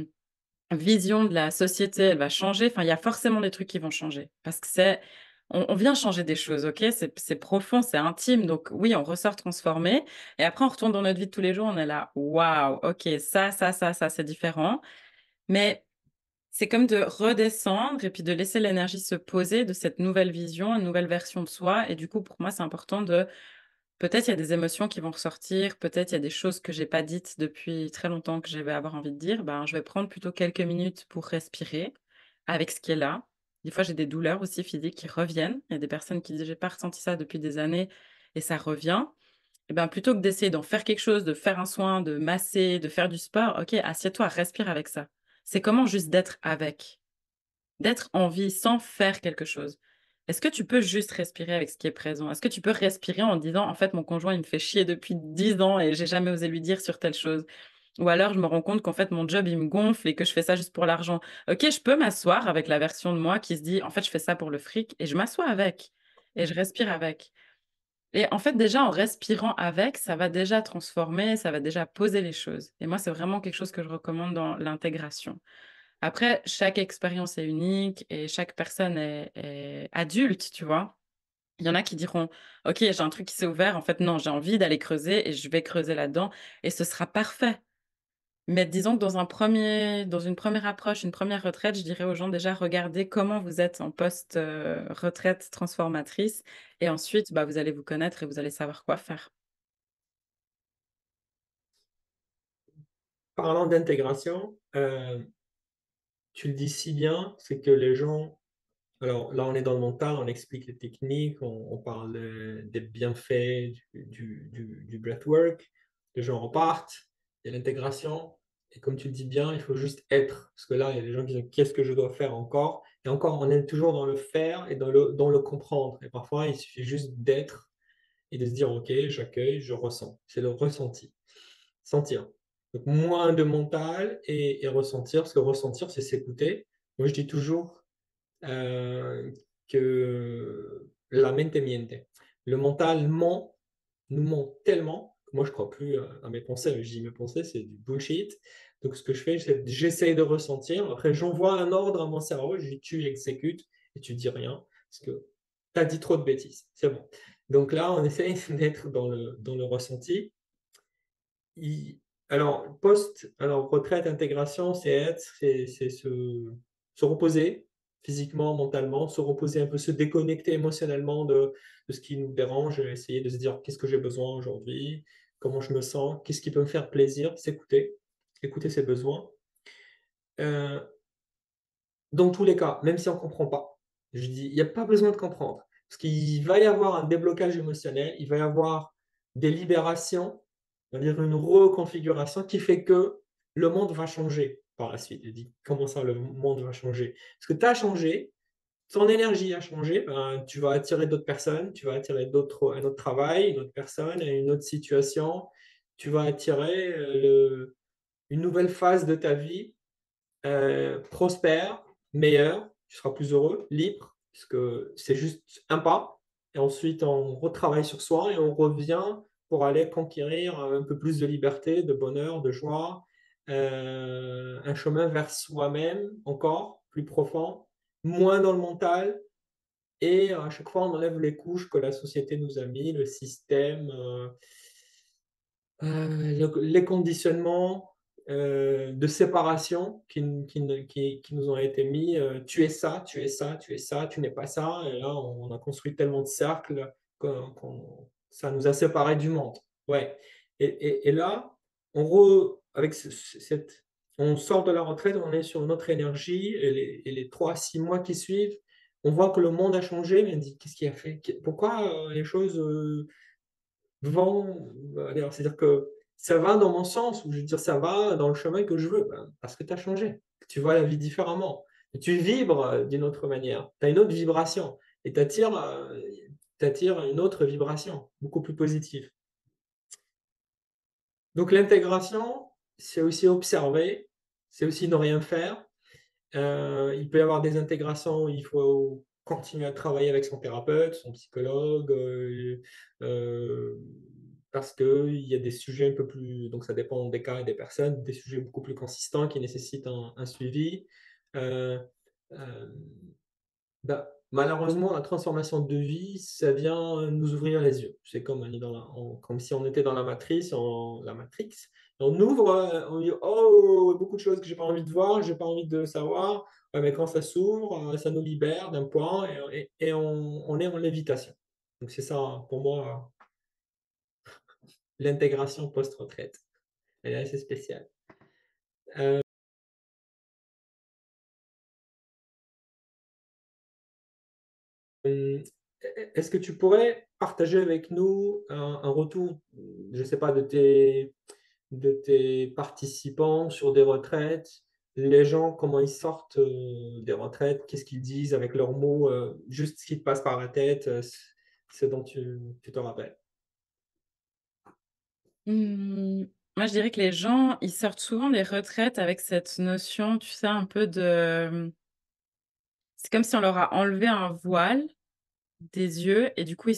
vision de la société, elle va changer. Enfin, il y a forcément des trucs qui vont changer parce que on vient changer des choses, OK? C'est profond, c'est intime, donc oui, on ressort transformé et après on retourne dans notre vie de tous les jours, on est là: «Waouh, OK, ça, c'est différent». Mais c'est comme de redescendre et puis de laisser l'énergie se poser de cette nouvelle vision, une nouvelle version de soi et du coup, pour moi, c'est important de peut-être il y a des émotions qui vont ressortir, peut-être il y a des choses que j'ai pas dites depuis très longtemps que je vais avoir envie de dire, ben, je vais prendre plutôt quelques minutes pour respirer avec ce qui est là. Des fois, j'ai des douleurs aussi physiques qui reviennent. Il y a des personnes qui disent: «J'ai pas ressenti ça depuis des années» et ça revient. Et ben, plutôt que d'essayer d'en faire quelque chose, de faire un soin, de masser, de faire du sport, OK, assieds-toi, respire avec ça. C'est comment juste d'être avec. D'être en vie sans faire quelque chose. Est-ce que tu peux juste respirer avec ce qui est présent? Est-ce que tu peux respirer en disant: «En fait, mon conjoint, il me fait chier depuis 10 ans et j'ai jamais osé lui dire sur telle chose». Ou alors je me rends compte qu'en fait, mon job, il me gonfle et que je fais ça juste pour l'argent. OK, je peux m'asseoir avec la version de moi qui se dit: «En fait, je fais ça pour le fric» et je m'assois avec et je respire avec. Et en fait, déjà, en respirant avec, ça va déjà transformer, ça va déjà poser les choses. Et moi, c'est vraiment quelque chose que je recommande dans l'intégration. Après, chaque expérience est unique et chaque personne est adulte, tu vois? Il y en a qui diront: «OK, j'ai un truc qui s'est ouvert, en fait, non, j'ai envie d'aller creuser et je vais creuser là-dedans et ce sera parfait». Mais disons que dans une première approche, une première retraite, je dirais aux gens déjà: «Regardez comment vous êtes en post, retraite transformatrice et ensuite, bah, vous allez vous connaître et vous allez savoir quoi faire». Parlant d'intégration, tu le dis si bien, c'est que les gens alors là, on est dans le mental, on explique les techniques, on parle, des bienfaits du breathwork. Les gens repartent, il y a l'intégration et comme tu le dis bien, il faut juste être. Parce que là, il y a des gens qui disent: «Qu'est-ce que je dois faire encore?» Et encore, on est toujours dans le faire et dans le comprendre et parfois, il suffit juste d'être et de se dire: «OK, j'accueille, je ressens». C'est le ressenti, sentir. Donc moins de mental et ressentir, parce que ressentir, c'est s'écouter. Moi, je dis toujours heu, que la mente miente. Le mental ment, nous ment tellement que moi je crois plus, à mes pensées. Je dis: «Mes pensées, c'est du bullshit». Donc ce que je fais, c'est j'essaye de ressentir. Après, j'envoie un ordre à mon cerveau, je dis: «Tu exécutes» et tu dis rien parce que tu as dit trop de bêtises. C'est bon. Donc là, on essaye d'être dans le ressenti. I alors retraite, intégration, c'est se reposer physiquement, mentalement, se reposer un peu, se déconnecter émotionnellement de ce qui nous dérange et essayer de se dire: «Qu'est-ce que j'ai besoin aujourd'hui? Comment je me sens? Qu'est-ce qui peut me faire plaisir?» S'écouter, écouter ses besoins. Heu, dans tous les cas, même si on ne comprend pas, je dis: «Il y a pas besoin de comprendre». Parce qu'il va y avoir un déblocage émotionnel, il va y avoir des libérations, c'est-à-dire une reconfiguration qui fait que le monde va changer par la suite. Je dis: «Comment ça le monde va changer?» Parce que tu as changé, ton énergie a changé, ben, tu vas attirer d'autres personnes, tu vas attirer un autre travail, une autre personne, une autre situation. Tu vas attirer, une nouvelle phase de ta vie prospère, meilleur, tu seras plus heureux, libre, puisque c'est juste un pas et ensuite on retravaille sur soi et on revient pour aller conquérir un peu plus de liberté, de bonheur, de joie, un chemin vers soi-même encore plus profond, moins dans le mental et à chaque fois on enlève les couches que la société nous a mis, le système, les conditionnements, de séparation qui nous ont été mis, «Tu es ça, tu es ça, tu es ça, tu n'es pas ça» et là, on a construit tellement de cercles qu'on ça nous a séparés du monde. Ouais et là, avec cette on sort de la retraite, on est sur notre énergie et les 3 à 6 mois qui suivent, on voit que le monde a changé, mais on dit: «Qu'est-ce qui a fait? Pourquoi, les choses, vont, c'est-à-dire que ça va dans mon sens, ou je veux dire, ça va dans le chemin que je veux, ben, parce que tu as changé. Tu vois la vie différemment. Et tu vibres d'une autre manière. Tu as une autre vibration et tu attires une autre vibration, beaucoup plus positive. Donc l'intégration, c'est aussi observer, c'est aussi ne rien faire. Il peut y avoir des intégrations où il faut continuer à travailler avec son thérapeute, son psychologue, parce qu'il y a des sujets un peu plus, donc ça dépend des cas et des personnes, des sujets beaucoup plus consistants qui nécessitent un suivi. Heu, hem Bah, malheureusement, la transformation de vie, ça vient nous ouvrir les yeux. C'est comme on est comme si on était dans la matrice, la Matrix. On ouvre, on dit: «Oh, beaucoup de choses que j'ai pas envie de voir, j'ai pas envie de savoir». Ouais, mais quand ça s'ouvre, ça nous libère d'un point et on est en lévitation. Donc c'est ça, pour moi, l'intégration post-retraite. Elle est assez spéciale. Heu Hem, est-ce que tu pourrais partager avec nous un retour, je ne sais pas, de tes participants sur des retraites? Les gens, comment ils sortent, des retraites? Qu'est-ce qu'ils disent avec leurs mots, juste ce qui te passe par la tête, ce dont tu te rappelles? Mmh, moi, je dirais que les gens, ils sortent souvent des retraites avec cette notion, tu sais, un peu de, c'est comme si on leur a enlevé un voile des yeux et du coup,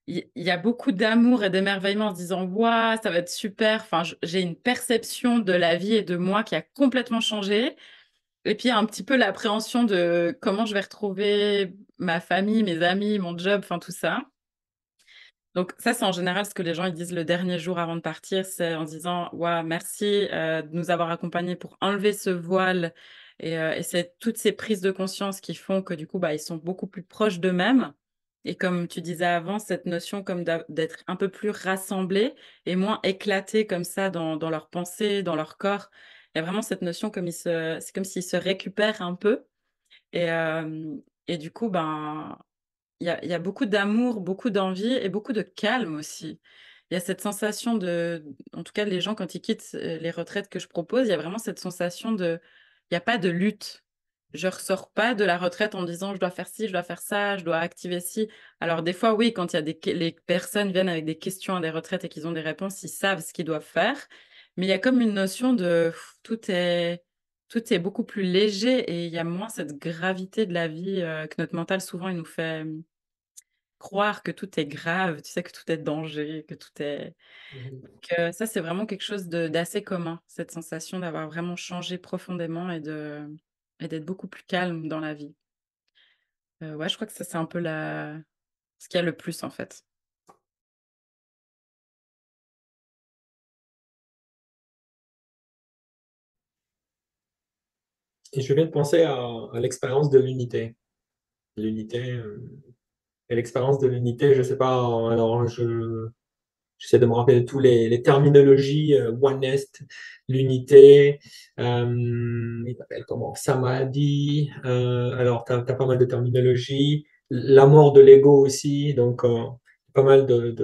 il y a beaucoup d'amour et d'émerveillement en se disant: «Waouh, ça va être super!» Enfin, j'ai une perception de la vie et de moi qui a complètement changé et puis, il y a un petit peu l'appréhension de comment je vais retrouver ma famille, mes amis, mon job, enfin tout ça. Donc ça, c'est en général ce que les gens ils disent le dernier jour avant de partir, c'est en se disant: «Waouh, merci, de nous avoir accompagnés pour enlever ce voile» et c'est toutes ces prises de conscience qui font que du coup, bah, ils sont beaucoup plus proches d'eux-mêmes et comme tu disais avant, cette notion comme d'être un peu plus rassemblés et moins éclatés comme ça dans leurs pensées, dans leur corps. Il y a vraiment cette notion comme c'est comme s'ils se récupèrent un peu et du coup, ben, il y a beaucoup d'amour, beaucoup d'envie et beaucoup de calme aussi. Il y a cette sensation en tout cas, les gens quand ils quittent, les retraites que je propose, il y a vraiment cette sensation il y a pas de lutte. Je ressors pas de la retraite en me disant: «Je dois faire ci, je dois faire ça, je dois activer ci». Alors des fois, oui, quand il y a les personnes viennent avec des questions à des retraites et qu'ils ont des réponses, ils savent ce qu'ils doivent faire. Mais il y a comme une notion de tout est beaucoup plus léger et il y a moins cette gravité de la vie, que notre mental souvent il nous fait, croire que tout est grave, tu sais, que tout est danger, que tout est Mmh. que ça, c'est vraiment quelque chose d'assez commun, cette sensation d'avoir vraiment changé profondément et d'être beaucoup plus calme dans la vie. Ouais, je crois que ça, c'est un peu la ce qu'il y a le plus, en fait. Et je viens de penser à l'expérience de l'unité. L'unité, et l'expérience de l'unité, je sais pas, alors j'essaie de me rappeler de tous les terminologies, oneness, l'unité, il s'appelle comment? Samadhi, alors tu as pas mal de terminologies. La mort de l'ego aussi, donc pas mal de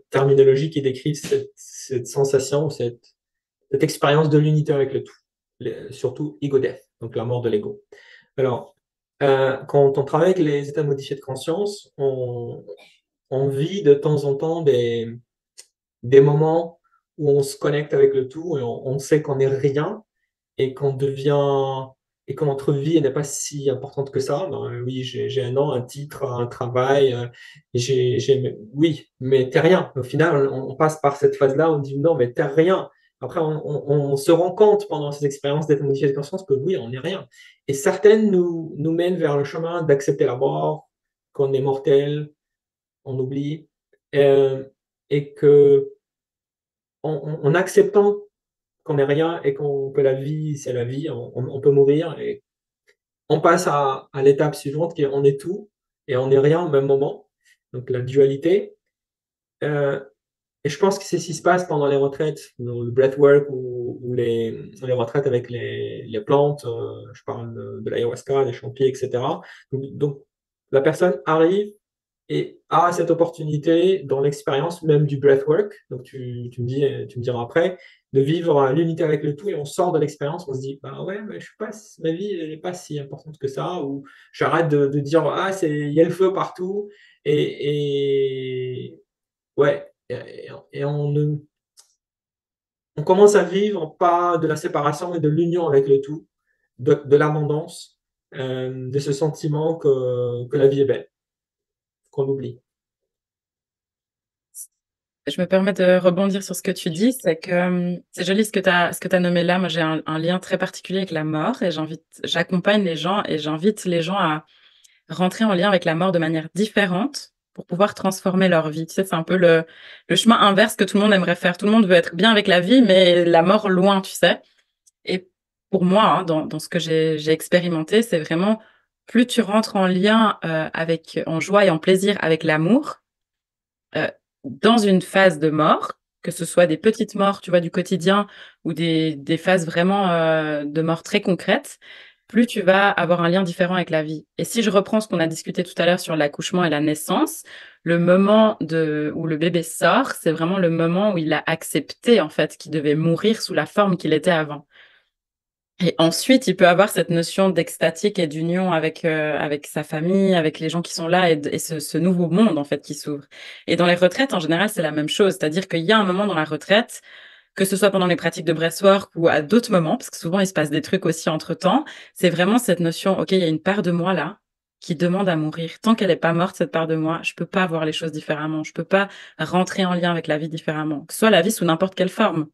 terminologies qui décrivent cette sensation, cette expérience de l'unité avec le tout, surtout ego death, donc la mort de l'ego. Alors, quand on travaille avec les états modifiés de conscience, on vit de temps en temps des moments où on se connecte avec le tout et on sait qu'on n'est rien et qu'on devient et que notre vie elle n'est pas si importante que ça. Ben, oui, j'ai un nom, un titre, un travail, oui, mais tu rien. Au final, on passe par cette phase-là, on dit: «Non, mais tu rien». Après on se rend compte pendant ces expériences d'être modifié de conscience que oui, on n'est rien et certaines nous mènent vers le chemin d'accepter la mort, qu'on est mortel, on oublie, heu et qu'en en acceptant qu'on n'est rien et que la vie, c'est la vie, on peut mourir et on passe à l'étape suivante qui est on est tout et on n'est rien au même moment, donc la dualité, heu et je pense que c'est ce qui se passe pendant les retraites, dans le breathwork ou les retraites avec les plantes, je parle de l'ayahuasca, des champignons et cetera. Donc la personne arrive et a cette opportunité dans l'expérience même du breathwork, donc tu me diras après, de vivre l'unité avec le tout et on sort de l'expérience, on se dit, bah ouais, mais je suis pas, ma vie elle n'est pas si importante que ça, ou j'arrête de dire, ah, il y a le feu partout, et ouais, et on commence à vivre pas de la séparation, mais de l'union avec le tout, de l'abondance, de ce sentiment que la vie est belle, qu'on oublie. Je me permets de rebondir sur ce que tu dis, c'est que, c'est joli ce que tu as nommé là. Moi, j'ai un lien très particulier avec la mort et j'accompagne les gens et j'invite les gens à rentrer en lien avec la mort de manière différente pour pouvoir transformer leur vie. Tu sais, c'est un peu le chemin inverse que tout le monde aimerait faire. Tout le monde veut être bien avec la vie, mais la mort loin, tu sais. Et pour moi, hein, dans ce que j'ai expérimenté, c'est vraiment plus tu rentres en lien en joie et en plaisir avec l'amour, euh, dans une phase de mort, que ce soit des petites morts, tu vois, du quotidien ou des phases vraiment de mort très concrètes, plus tu vas avoir un lien différent avec la vie. Et si je reprends ce qu'on a discuté tout à l'heure sur l'accouchement et la naissance, le moment où le bébé sort, c'est vraiment le moment où il a accepté, en fait, qu'il devait mourir sous la forme qu'il était avant. Et ensuite, il peut avoir cette notion d'extatique et d'union avec sa famille, avec les gens qui sont là et ce nouveau monde, en fait, qui s'ouvre. Et dans les retraites, en général, c'est la même chose. C'est-à-dire qu'il y a un moment dans la retraite, que ce soit pendant les pratiques de breathwork ou à d'autres moments, parce que souvent, il se passe des trucs aussi entre-temps, c'est vraiment cette notion, OK, il y a une part de moi là qui demande à mourir. Tant qu'elle n'est pas morte, cette part de moi, je peux pas voir les choses différemment. Je peux pas rentrer en lien avec la vie différemment. Que ce soit la vie sous n'importe quelle forme.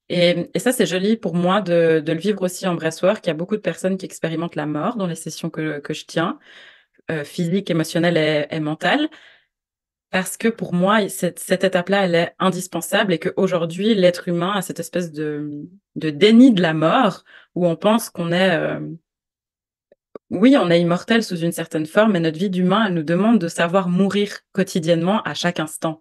Et ça, c'est joli pour moi de le vivre aussi en breathwork. Il y a beaucoup de personnes qui expérimentent la mort dans les sessions que je tiens, physique, émotionnelle et mentale, parce que pour moi, cette étape-là, elle est indispensable et qu'aujourd'hui, l'être humain a cette espèce de déni de la mort où on pense qu'on est, oui, on est immortel sous une certaine forme, mais notre vie d'humain, elle nous demande de savoir mourir quotidiennement à chaque instant.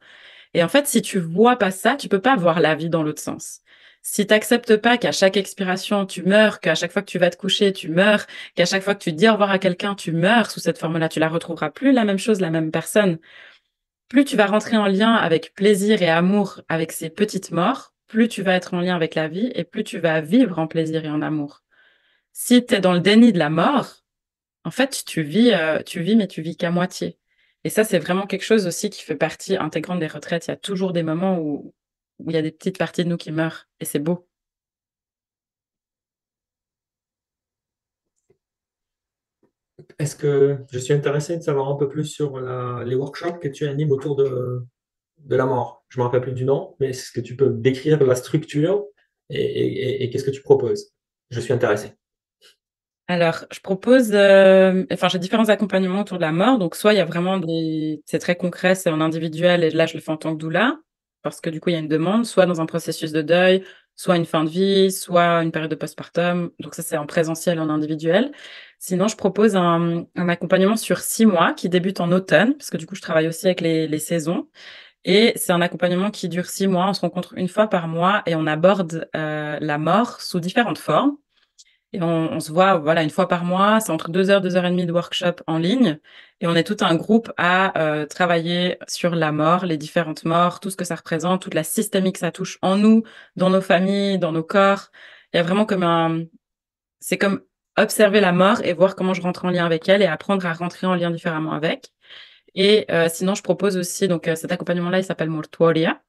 Et en fait, si tu vois pas ça, tu peux pas voir la vie dans l'autre sens. Si tu acceptes pas qu'à chaque expiration, tu meurs, qu'à chaque fois que tu vas te coucher, tu meurs, qu'à chaque fois que tu dis au revoir à quelqu'un, tu meurs sous cette forme-là, tu la retrouveras plus la même chose, la même personne. Plus tu vas rentrer en lien avec plaisir et amour avec ces petites morts, plus tu vas être en lien avec la vie et plus tu vas vivre en plaisir et en amour. Si tu es dans le déni de la mort, en fait, tu vis, mais tu vis qu'à moitié. Et ça, c'est vraiment quelque chose aussi qui fait partie intégrante des retraites. Il y a toujours des moments où il y a des petites parties de nous qui meurent. Et c'est beau. Est-ce que je suis intéressé de savoir un peu plus sur les workshops que tu animes autour de la mort? Je ne me rappelle plus du nom, mais est-ce que tu peux décrire la structure et qu'est-ce que tu proposes? Je suis intéressé. Alors, je propose, enfin, j'ai différents accompagnements autour de la mort. Donc, soit il y a vraiment c'est très concret, c'est en individuel, et là, je le fais en tant que doula, parce que du coup, il y a une demande, soit dans un processus de deuil, soit une fin de vie, soit une période de postpartum. Donc, ça, c'est en présentiel, en individuel. Sinon, je propose un accompagnement sur 6 mois qui débute en automne, parce que du coup, je travaille aussi avec les saisons. Et c'est un accompagnement qui dure 6 mois. On se rencontre une fois par mois et on aborde la mort sous différentes formes. Et on se voit, voilà, une fois par mois. C'est entre 2 heures, 2 heures et demie de workshop en ligne. Et on est tout un groupe à travailler sur la mort, les différentes morts, tout ce que ça représente, toute la systémique que ça touche en nous, dans nos familles, dans nos corps. Il y a vraiment c'est comme observer la mort et voir comment je rentre en lien avec elle et apprendre à rentrer en lien différemment avec. Et sinon, je propose aussi, donc cet accompagnement-là, il s'appelle Mortuoria.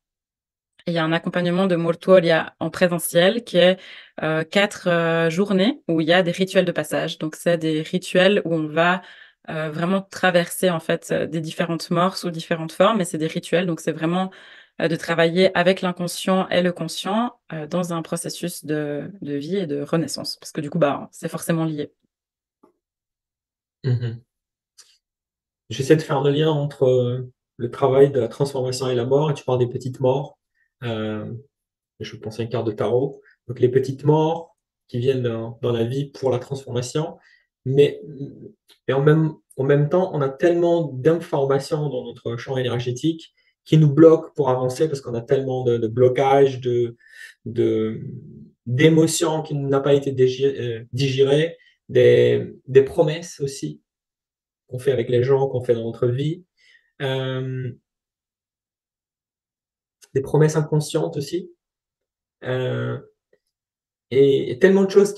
Et il y a un accompagnement de Mortuoria en présentiel qui est 4 journées où il y a des rituels de passage. Donc, c'est des rituels où on va vraiment traverser en fait des différentes morts sous différentes formes, et c'est des rituels. Donc, c'est vraiment de travailler avec l'inconscient et le conscient dans un processus de vie et de renaissance. Parce que du coup, bah, c'est forcément lié. Mhm. J'essaie de faire le lien entre le travail de la transformation et la mort, et tu parles des petites morts. Euh, je pense à une carte de tarot. Donc les petites morts qui viennent dans la vie pour la transformation, mais et en même temps, on a tellement d'informations dans notre champ énergétique qui nous bloquent pour avancer parce qu'on a tellement de blocages, de, d'émotions qui n'ont pas été digérées, des promesses aussi qu'on fait avec les gens, qu'on fait dans notre vie. euh, des promesses inconscientes aussi, euh, et tellement de choses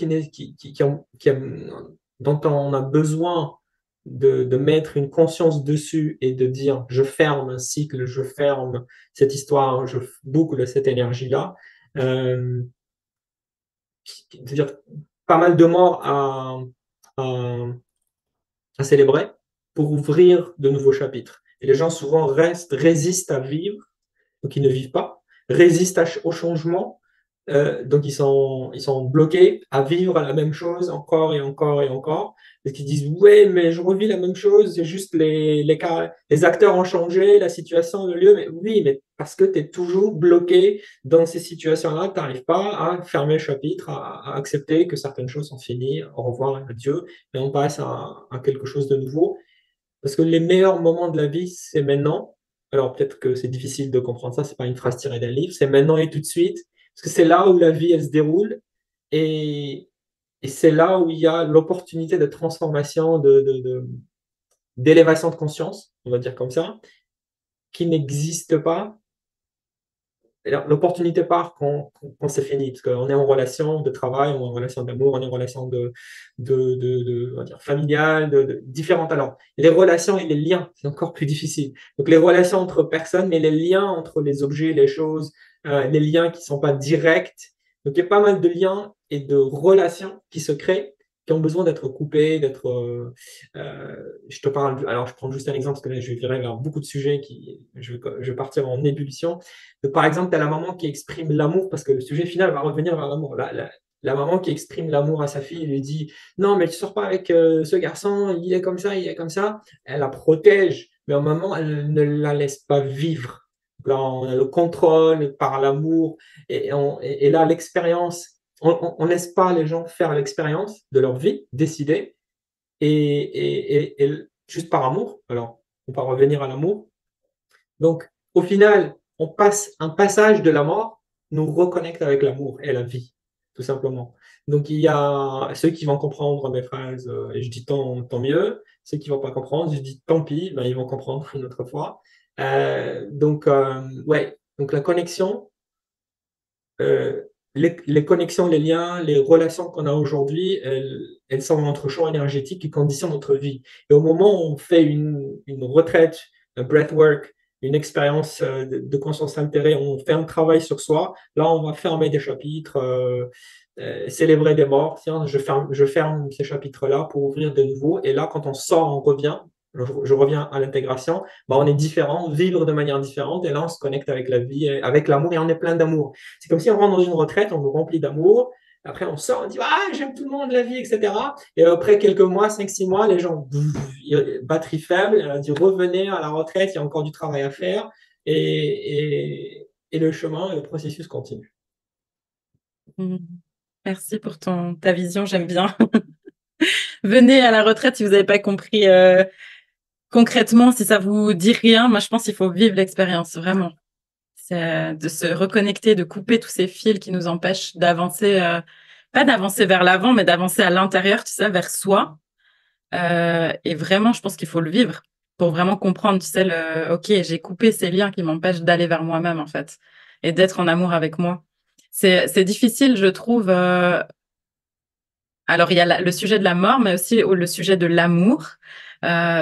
dont on a besoin de mettre une conscience dessus et de dire je ferme un cycle, je ferme cette histoire, je boucle cette énergie-là. Euh, C'est-à-dire pas mal de morts à, à célébrer pour ouvrir de nouveaux chapitres. Et les gens souvent résistent à vivre, donc ils ne vivent pas, résistent au changement, donc ils sont bloqués à vivre la même chose encore et encore et encore, parce qu'ils disent ouais mais je revis la même chose, c'est juste les acteurs ont changé, la situation, le lieu, mais oui mais parce que tu es toujours bloqué dans ces situations-là, tu n'arrives pas à fermer le chapitre, à accepter que certaines choses sont finies, au revoir, adieu, et on passe à quelque chose de nouveau. Parce que les meilleurs moments de la vie, c'est maintenant. Alors peut-être que c'est difficile de comprendre ça, c'est pas une phrase tirée d'un livre, c'est maintenant et tout de suite. Parce que c'est là où la vie, elle se déroule et, et c'est là où il y a l'opportunité de transformation, d'élévation de conscience, on va dire comme ça, qui n'existe pas. L'opportunité part quand c'est fini, parce qu'on est en relation de travail, on est en relation d'amour, on est en relation on va dire, familiale, différentes. Alors, les relations et les liens, c'est encore plus difficile. Donc, les relations entre personnes, mais les liens entre les objets, les choses, les liens qui ne sont pas directs. Donc, il y a pas mal de liens et de relations qui se créent, qui ont besoin d'être coupés, je te parle, alors je prends juste un exemple, parce que là, je vais virer vers beaucoup de sujets je vais partir en ébullition. Par exemple, tu as la maman qui exprime l'amour, parce que le sujet final va revenir vers l'amour. La maman qui exprime l'amour à sa fille, lui dit non, mais tu sors pas avec ce garçon, il est comme ça, il est comme ça. Elle la protège, mais en maman, elle ne la laisse pas vivre. Là, on a le contrôle par l'amour, et là, l'expérience, on laisse pas les gens faire l'expérience de leur vie, décider, et juste par amour. Alors, on va revenir à l'amour. Donc, au final, on passe un passage de la mort, nous reconnecte avec l'amour et la vie, tout simplement. Donc, il y a ceux qui vont comprendre mes phrases, et je dis tant mieux. Ceux qui ne vont pas comprendre, je dis tant pis, ben, ils vont comprendre une autre fois. Ouais, donc la connexion, euh, les connexions, les liens, les relations qu'on a aujourd'hui, elles sont notre champ énergétique qui conditionnent notre vie. Et au moment où on fait une retraite, un breathwork, une expérience de conscience altérée, on fait un travail sur soi, là, on va fermer des chapitres, célébrer des morts. Tiens, je ferme ces chapitres-là pour ouvrir de nouveaux. Et là, quand on sort, on revient. Je reviens à l'intégration, bah, on est différent, vivre de manière différente, et là on se connecte avec la vie, avec l'amour, et on est plein d'amour. C'est comme si on rentre dans une retraite, on nous remplit d'amour, après on sort, on dit ah j'aime tout le monde, la vie, etc. Et après quelques mois, 5, 6 mois, les gens batterie faible, on dit revenez à la retraite, il y a encore du travail à faire, et le chemin et le processus continue. Mmh. Merci pour ta vision, j'aime bien. Venez à la retraite si vous n'avez pas compris concrètement, si ça vous dit rien. Moi, je pense qu'il faut vivre l'expérience, vraiment. C'est de se reconnecter, de couper tous ces fils qui nous empêchent d'avancer, pas d'avancer vers l'avant, mais d'avancer à l'intérieur, tu sais, vers soi. Et vraiment, je pense qu'il faut le vivre pour vraiment comprendre, tu sais, OK, j'ai coupé ces liens qui m'empêchent d'aller vers moi-même, en fait, et d'être en amour avec moi. C'est difficile, je trouve. Alors, il y a le sujet de la mort, mais aussi le sujet de l'amour.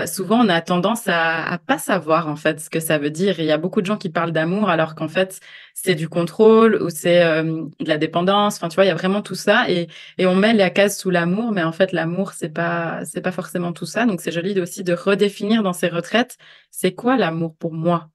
Souvent, on a tendance à pas savoir, en fait, ce que ça veut dire. Il y a beaucoup de gens qui parlent d'amour alors qu'en fait, c'est du contrôle ou c'est de la dépendance. Enfin, tu vois, il y a vraiment tout ça. Et on met la case sous l'amour, mais en fait, l'amour, c'est pas forcément tout ça. Donc, c'est joli aussi de redéfinir dans ces retraites, c'est quoi l'amour pour moi?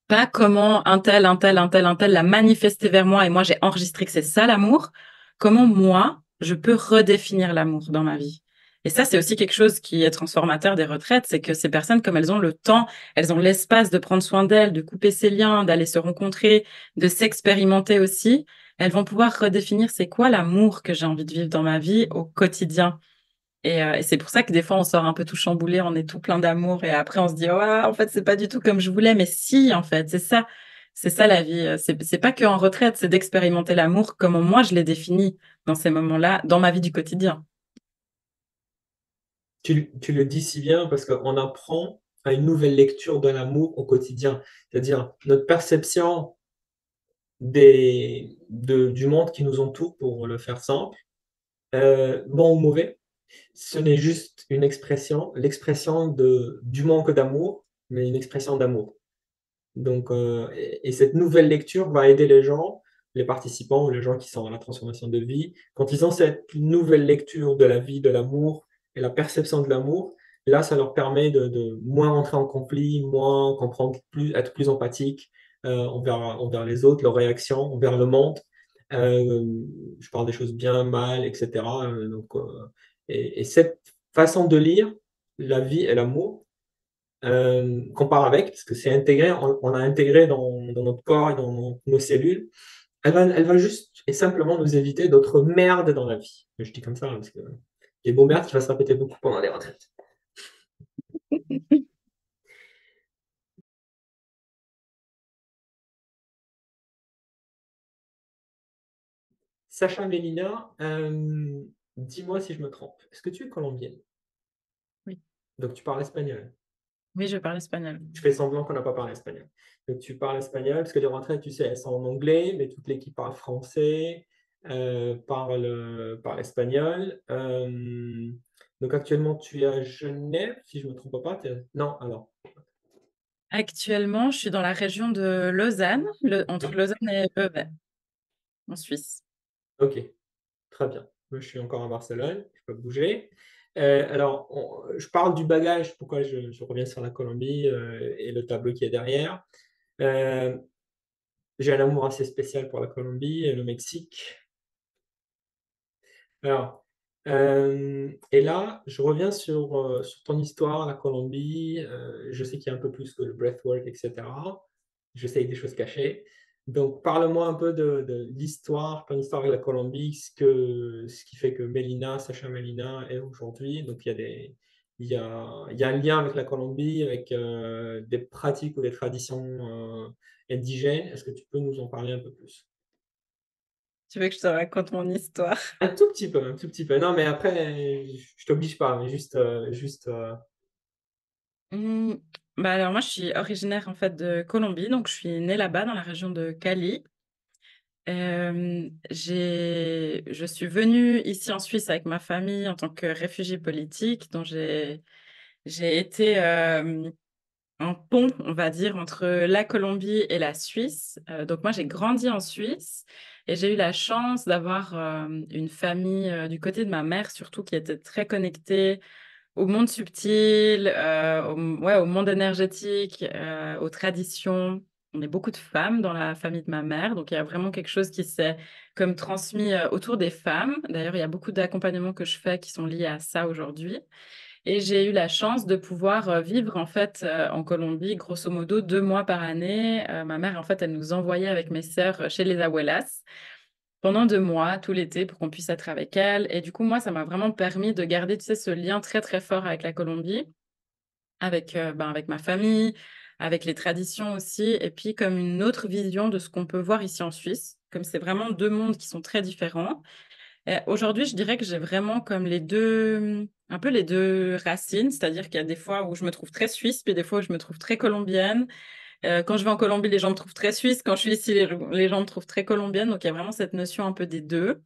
Pas comment un tel l'a manifesté vers moi et moi j'ai enregistré que c'est ça l'amour. Comment moi, je peux redéfinir l'amour dans ma vie. Et ça, c'est aussi quelque chose qui est transformateur des retraites, c'est que ces personnes, comme elles ont le temps, elles ont l'espace de prendre soin d'elles, de couper ses liens, d'aller se rencontrer, de s'expérimenter aussi, elles vont pouvoir redéfinir c'est quoi l'amour que j'ai envie de vivre dans ma vie au quotidien. Et c'est pour ça que des fois, on sort un peu tout chamboulé, on est tout plein d'amour et après on se dit: «Oh en fait, c'est pas du tout comme je voulais», mais si, en fait, c'est ça. C'est ça la vie, c'est pas qu'en retraite, c'est d'expérimenter l'amour comme moi je l'ai défini dans ces moments-là, dans ma vie du quotidien. Tu le dis si bien parce qu'on apprend à une nouvelle lecture de l'amour au quotidien. C'est-à-dire notre perception du monde qui nous entoure, pour le faire simple, bon ou mauvais, ce n'est juste une expression, l'expression du manque d'amour, mais une expression d'amour. Donc, et cette nouvelle lecture va aider les gens, les participants ou les gens qui sont dans la transformation de vie, quand ils ont cette nouvelle lecture de la vie, de l'amour et la perception de l'amour, là, ça leur permet de moins entrer en conflit, moins comprendre plus, être plus empathique envers les autres, leurs réactions, envers le monde. Euh, je parle des choses bien, mal, etc. Et cette façon de lire la vie et l'amour, qu'on part avec, parce que c'est intégré, on a intégré dans notre corps et dans nos cellules, elle va juste et simplement nous éviter d'autres merdes dans la vie. Je dis comme ça, hein, parce que les mots merdes qui va se répéter beaucoup pendant les retraites. Sacha Mélina, dis-moi si je me trompe. Est-ce que tu es colombienne? Oui. Donc tu parles espagnol. Oui, je parle espagnol. Je fais semblant qu'on n'a pas parlé espagnol. Donc tu parles espagnol, parce que les retraites, tu sais, elles sont en anglais, mais toute l'équipe parle français, parle espagnol. Donc actuellement, tu es à Genève, si je ne me trompe pas. Non, alors. Actuellement, je suis dans la région de Lausanne, entre Lausanne et Vevey, en Suisse. Ok, très bien. Moi, je suis encore à Barcelone, je peux bouger. Alors, je parle du bagage, pourquoi je reviens sur la Colombie et le tableau qui est derrière. Euh, j'ai un amour assez spécial pour la Colombie et le Mexique. Alors, et là, je reviens sur ton histoire, la Colombie. Je sais qu'il y a un peu plus que le breathwork, etc. J'essaye des choses cachées. Donc, parle-moi un peu de l'histoire, ton histoire avec la Colombie, ce qui fait que Mélina, Sacha Mélina est aujourd'hui. Donc, il y a un lien avec la Colombie, avec des pratiques ou des traditions indigènes. Est-ce que tu peux nous en parler un peu plus? Tu veux que je te raconte mon histoire? Un tout petit peu, un tout petit peu. Non, mais après, je t'oblige pas, mais Mmh, bah, alors moi, je suis originaire, en fait, de Colombie, donc je suis née là-bas, dans la région de Cali. Je suis venue ici en Suisse avec ma famille en tant que réfugiée politique, dont j'ai été, un pont, on va dire, entre la Colombie et la Suisse. Donc moi, j'ai grandi en Suisse et j'ai eu la chance d'avoir, une famille, du côté de ma mère surtout, qui était très connectée au monde subtil, au monde énergétique, aux traditions. On est beaucoup de femmes dans la famille de ma mère, donc il y a vraiment quelque chose qui s'est comme transmis, autour des femmes. D'ailleurs, il y a beaucoup d'accompagnements que je fais qui sont liés à ça aujourd'hui. Et j'ai eu la chance de pouvoir, vivre en fait, en Colombie, grosso modo 2 mois par année. Ma mère, en fait, elle nous envoyait avec mes sœurs, chez les abuelas pendant 2 mois, tout l'été, pour qu'on puisse être avec elles. Et du coup, moi, ça m'a vraiment permis de garder, tu sais, ce lien très, très fort avec la Colombie, avec, avec ma famille, avec les traditions aussi, et puis comme une autre vision de ce qu'on peut voir ici en Suisse. Comme c'est vraiment 2 mondes qui sont très différents. Et aujourd'hui, je dirais que j'ai vraiment comme les 2, un peu les 2 racines, c'est-à-dire qu'il y a des fois où je me trouve très suisse, puis des fois où je me trouve très colombienne. Quand je vais en Colombie, les gens me trouvent très suisse. Quand je suis ici, les gens me trouvent très colombienne. Donc, il y a vraiment cette notion un peu des 2.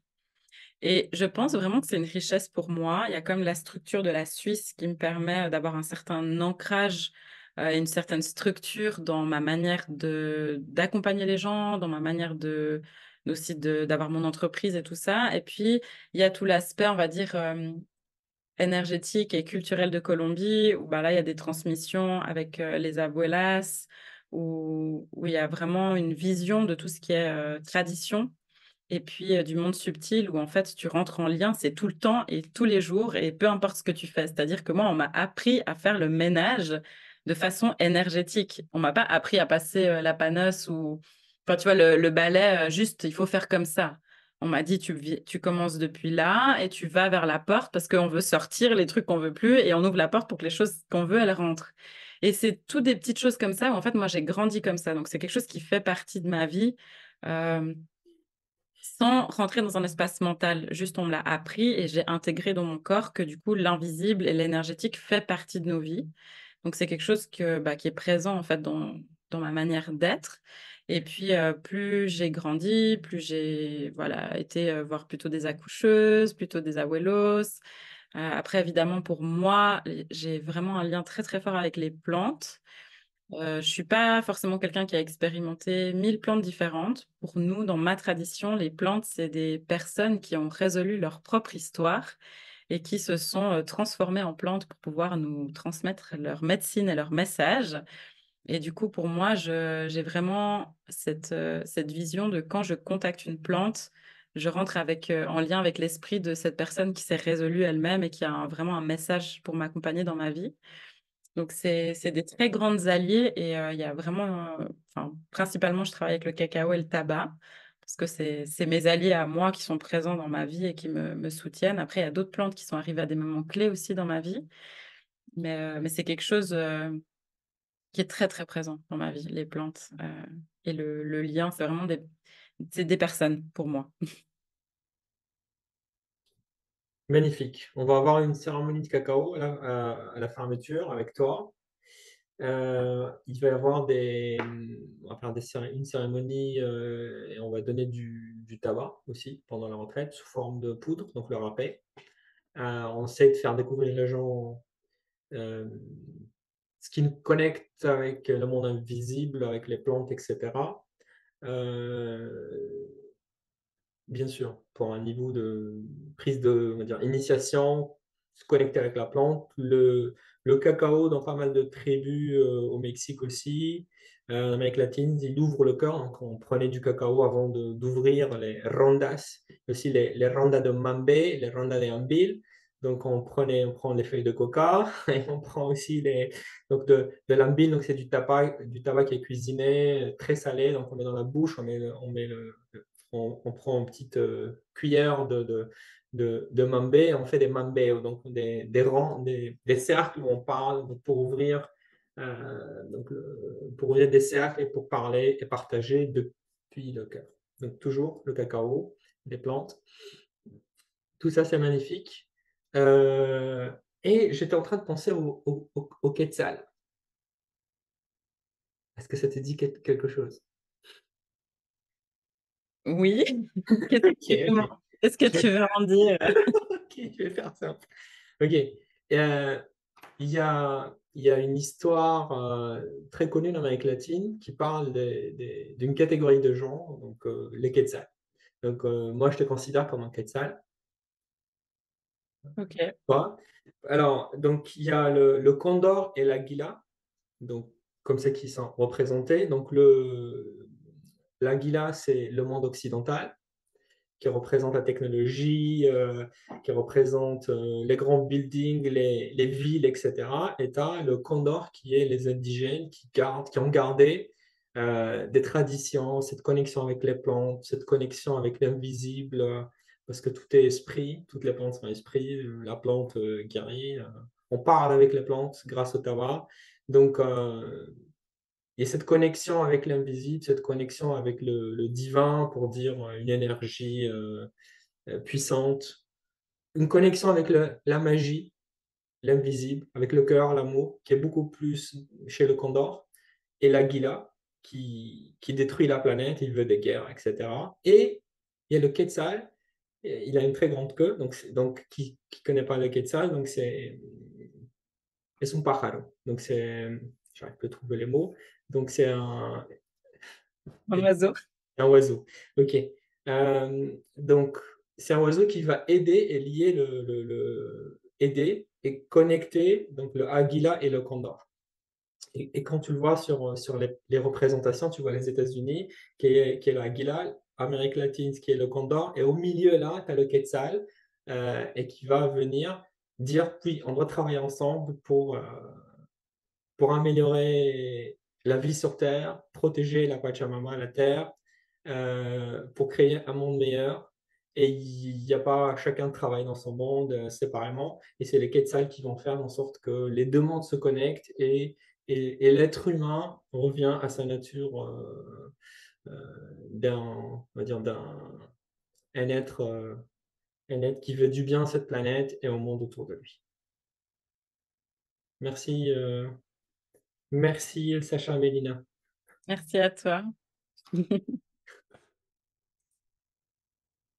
Et je pense vraiment que c'est une richesse pour moi. Il y a comme la structure de la Suisse qui me permet d'avoir un certain ancrage, une certaine structure dans ma manière d'accompagner les gens, dans ma manière aussi d'avoir mon entreprise et tout ça. Et puis, il y a tout l'aspect, on va dire, énergétique et culturel de Colombie, où bah, là, il y a des transmissions avec les abuelas, où il y a vraiment une vision de tout ce qui est tradition. Et puis du monde subtil où en fait tu rentres en lien, c'est tout le temps et tous les jours et peu importe ce que tu fais. C'est-à-dire que moi, on m'a appris à faire le ménage de façon énergétique. On m'a pas appris à passer la panosse ou, enfin tu vois, le balai, juste il faut faire comme ça. On m'a dit tu commences depuis là et tu vas vers la porte parce qu'on veut sortir les trucs qu'on veut plus et on ouvre la porte pour que les choses qu'on veut, elles rentrent. Et c'est toutes des petites choses comme ça où en fait moi j'ai grandi comme ça. Donc c'est quelque chose qui fait partie de ma vie. Euh, Sans rentrer dans un espace mental, juste on me l'a appris et j'ai intégré dans mon corps que du coup l'invisible et l'énergétique fait partie de nos vies. Donc c'est quelque chose qui est présent en fait dans ma manière d'être et puis, plus j'ai grandi, plus j'ai voilà été, voir plutôt des accoucheuses, plutôt des abuelos. Après évidemment pour moi, j'ai vraiment un lien très, très fort avec les plantes. Je suis pas forcément quelqu'un qui a expérimenté 1000 plantes différentes. Pour nous, dans ma tradition, les plantes, c'est des personnes qui ont résolu leur propre histoire et qui se sont, transformées en plantes pour pouvoir nous transmettre leur médecine et leur message. Et du coup, pour moi, je j'ai vraiment cette vision de quand je contacte une plante, je rentre avec, en lien avec l'esprit de cette personne qui s'est résolue elle-même et qui a vraiment un message pour m'accompagner dans ma vie. Donc c'est des très grandes alliées et il y a vraiment, enfin, principalement, je travaille avec le cacao et le tabac parce que c'est mes alliés à moi qui sont présents dans ma vie et qui me soutiennent. Après, il y a d'autres plantes qui sont arrivées à des moments clés aussi dans ma vie, mais c'est quelque chose, qui est très, très présent dans ma vie, les plantes, et le lien, c'est vraiment des personnes pour moi. Magnifique. On va avoir une cérémonie de cacao là, à la fermeture avec toi. Il va y avoir on va faire une cérémonie et on va donner du tabac aussi pendant la retraite sous forme de poudre, donc le râpé. On essaie de faire découvrir les gens euh, ce qui nous connecte avec le monde invisible, avec les plantes, etc. Euh, Bien sûr, pour un niveau de prise de, on va dire, initiation, se connecter avec la plante. Le cacao, dans pas mal de tribus au Mexique aussi, en Amérique latine, il ouvre le cœur. Donc, on prenait du cacao avant d'ouvrir les rondas, aussi les rondas de Mambe, les rondas de Ambil. Donc, on prend les feuilles de coca et on prend aussi donc de l'ambil, donc c'est du tabac qui est cuisiné, très salé. Donc, on met dans la bouche, on met on prend une petite cuillère de mambé et on fait des mambéos, donc des rangs, des cercles où on parle pour ouvrir, pour ouvrir des cercles et pour parler et partager depuis le cœur. Donc toujours le cacao, les plantes, tout ça c'est magnifique. Euh, et j'étais en train de penser au quetzal. Est-ce que ça te dit quelque chose? Oui, qu'est-ce que Ok, tu veux ok. m'en qu'est-ce que Je tu vais, veux en dire? ok, je vais faire ça. Ok. Euh, il y a une histoire très connue en Amérique latine qui parle d'une catégorie de gens, donc les Quetzals. Donc moi, je te considère comme un Quetzal. OK, Toi. Alors, donc il y a le condor et l'Aguila, donc comme ça qui sont représentés. Donc l'Aguila, c'est le monde occidental, qui représente la technologie, qui représente les grands buildings, les villes, etc. Et tu as le Condor qui est les indigènes qui ont gardé des traditions, cette connexion avec les plantes, cette connexion avec l'invisible, parce que tout est esprit, toutes les plantes sont esprit, la plante guérit. On parle avec les plantes grâce au tabac. Donc, et cette connexion avec l'invisible, cette connexion avec le divin, pour dire une énergie puissante, une connexion avec la magie, l'invisible, avec le cœur, l'amour, qui est beaucoup plus chez le condor, et l'aguila, qui détruit la planète, il veut des guerres, etc. Et il y a le quetzal, il a une très grande queue, donc qui ne connaît pas le quetzal, donc c'est un pájaro. Donc j'arrive pas à trouver les mots, donc c'est un oiseau. un oiseau. OK. Donc, c'est un oiseau qui va aider et lier aider et connecter donc le Águila et le Condor. Et quand tu le vois sur les représentations, tu vois les États-Unis, qui est l'Águila, Amérique latine, qui est le Condor, et au milieu là, tu as le Quetzal, et qui va venir dire, oui, on doit travailler ensemble pour améliorer la vie sur Terre, protéger la Pachamama, la Terre, pour créer un monde meilleur. Et il n'y a pas chacun travaille dans son monde séparément. Et c'est les Quetzals qui vont faire en sorte que les deux mondes se connectent et l'être humain revient à sa nature on va dire un être, euh, un être qui veut du bien à cette planète et au monde autour de lui. Merci. Merci Sacha et Mélina. Merci à toi. Tu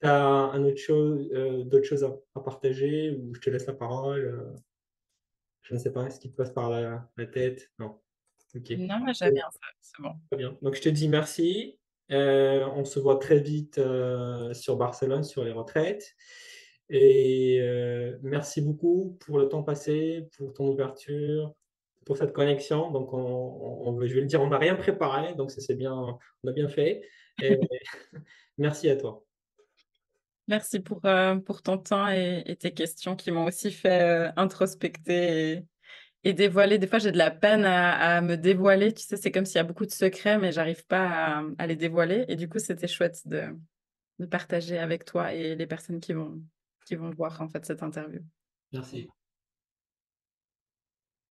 as un autre chose, d'autres choses à partager ou je te laisse la parole, je ne sais pas, ce qui te passe par la tête? Non? OK. Non, moi j'ai rien, ça, c'est bon. Très bien. Donc je te dis merci. On se voit très vite, sur Barcelone, sur les retraites et merci beaucoup pour le temps passé, pour ton ouverture, pour cette connexion. Donc je vais le dire, on n'a rien préparé, donc ça c'est bien, on a bien fait et merci à toi. Merci pour ton temps et tes questions qui m'ont aussi fait, introspecter et dévoiler. Des fois, j'ai de la peine à me dévoiler, tu sais? C'est comme s'il y a beaucoup de secrets, mais j'arrive pas à les dévoiler et du coup, c'était chouette de partager avec toi et les personnes qui vont voir, en fait, cette interview. Merci.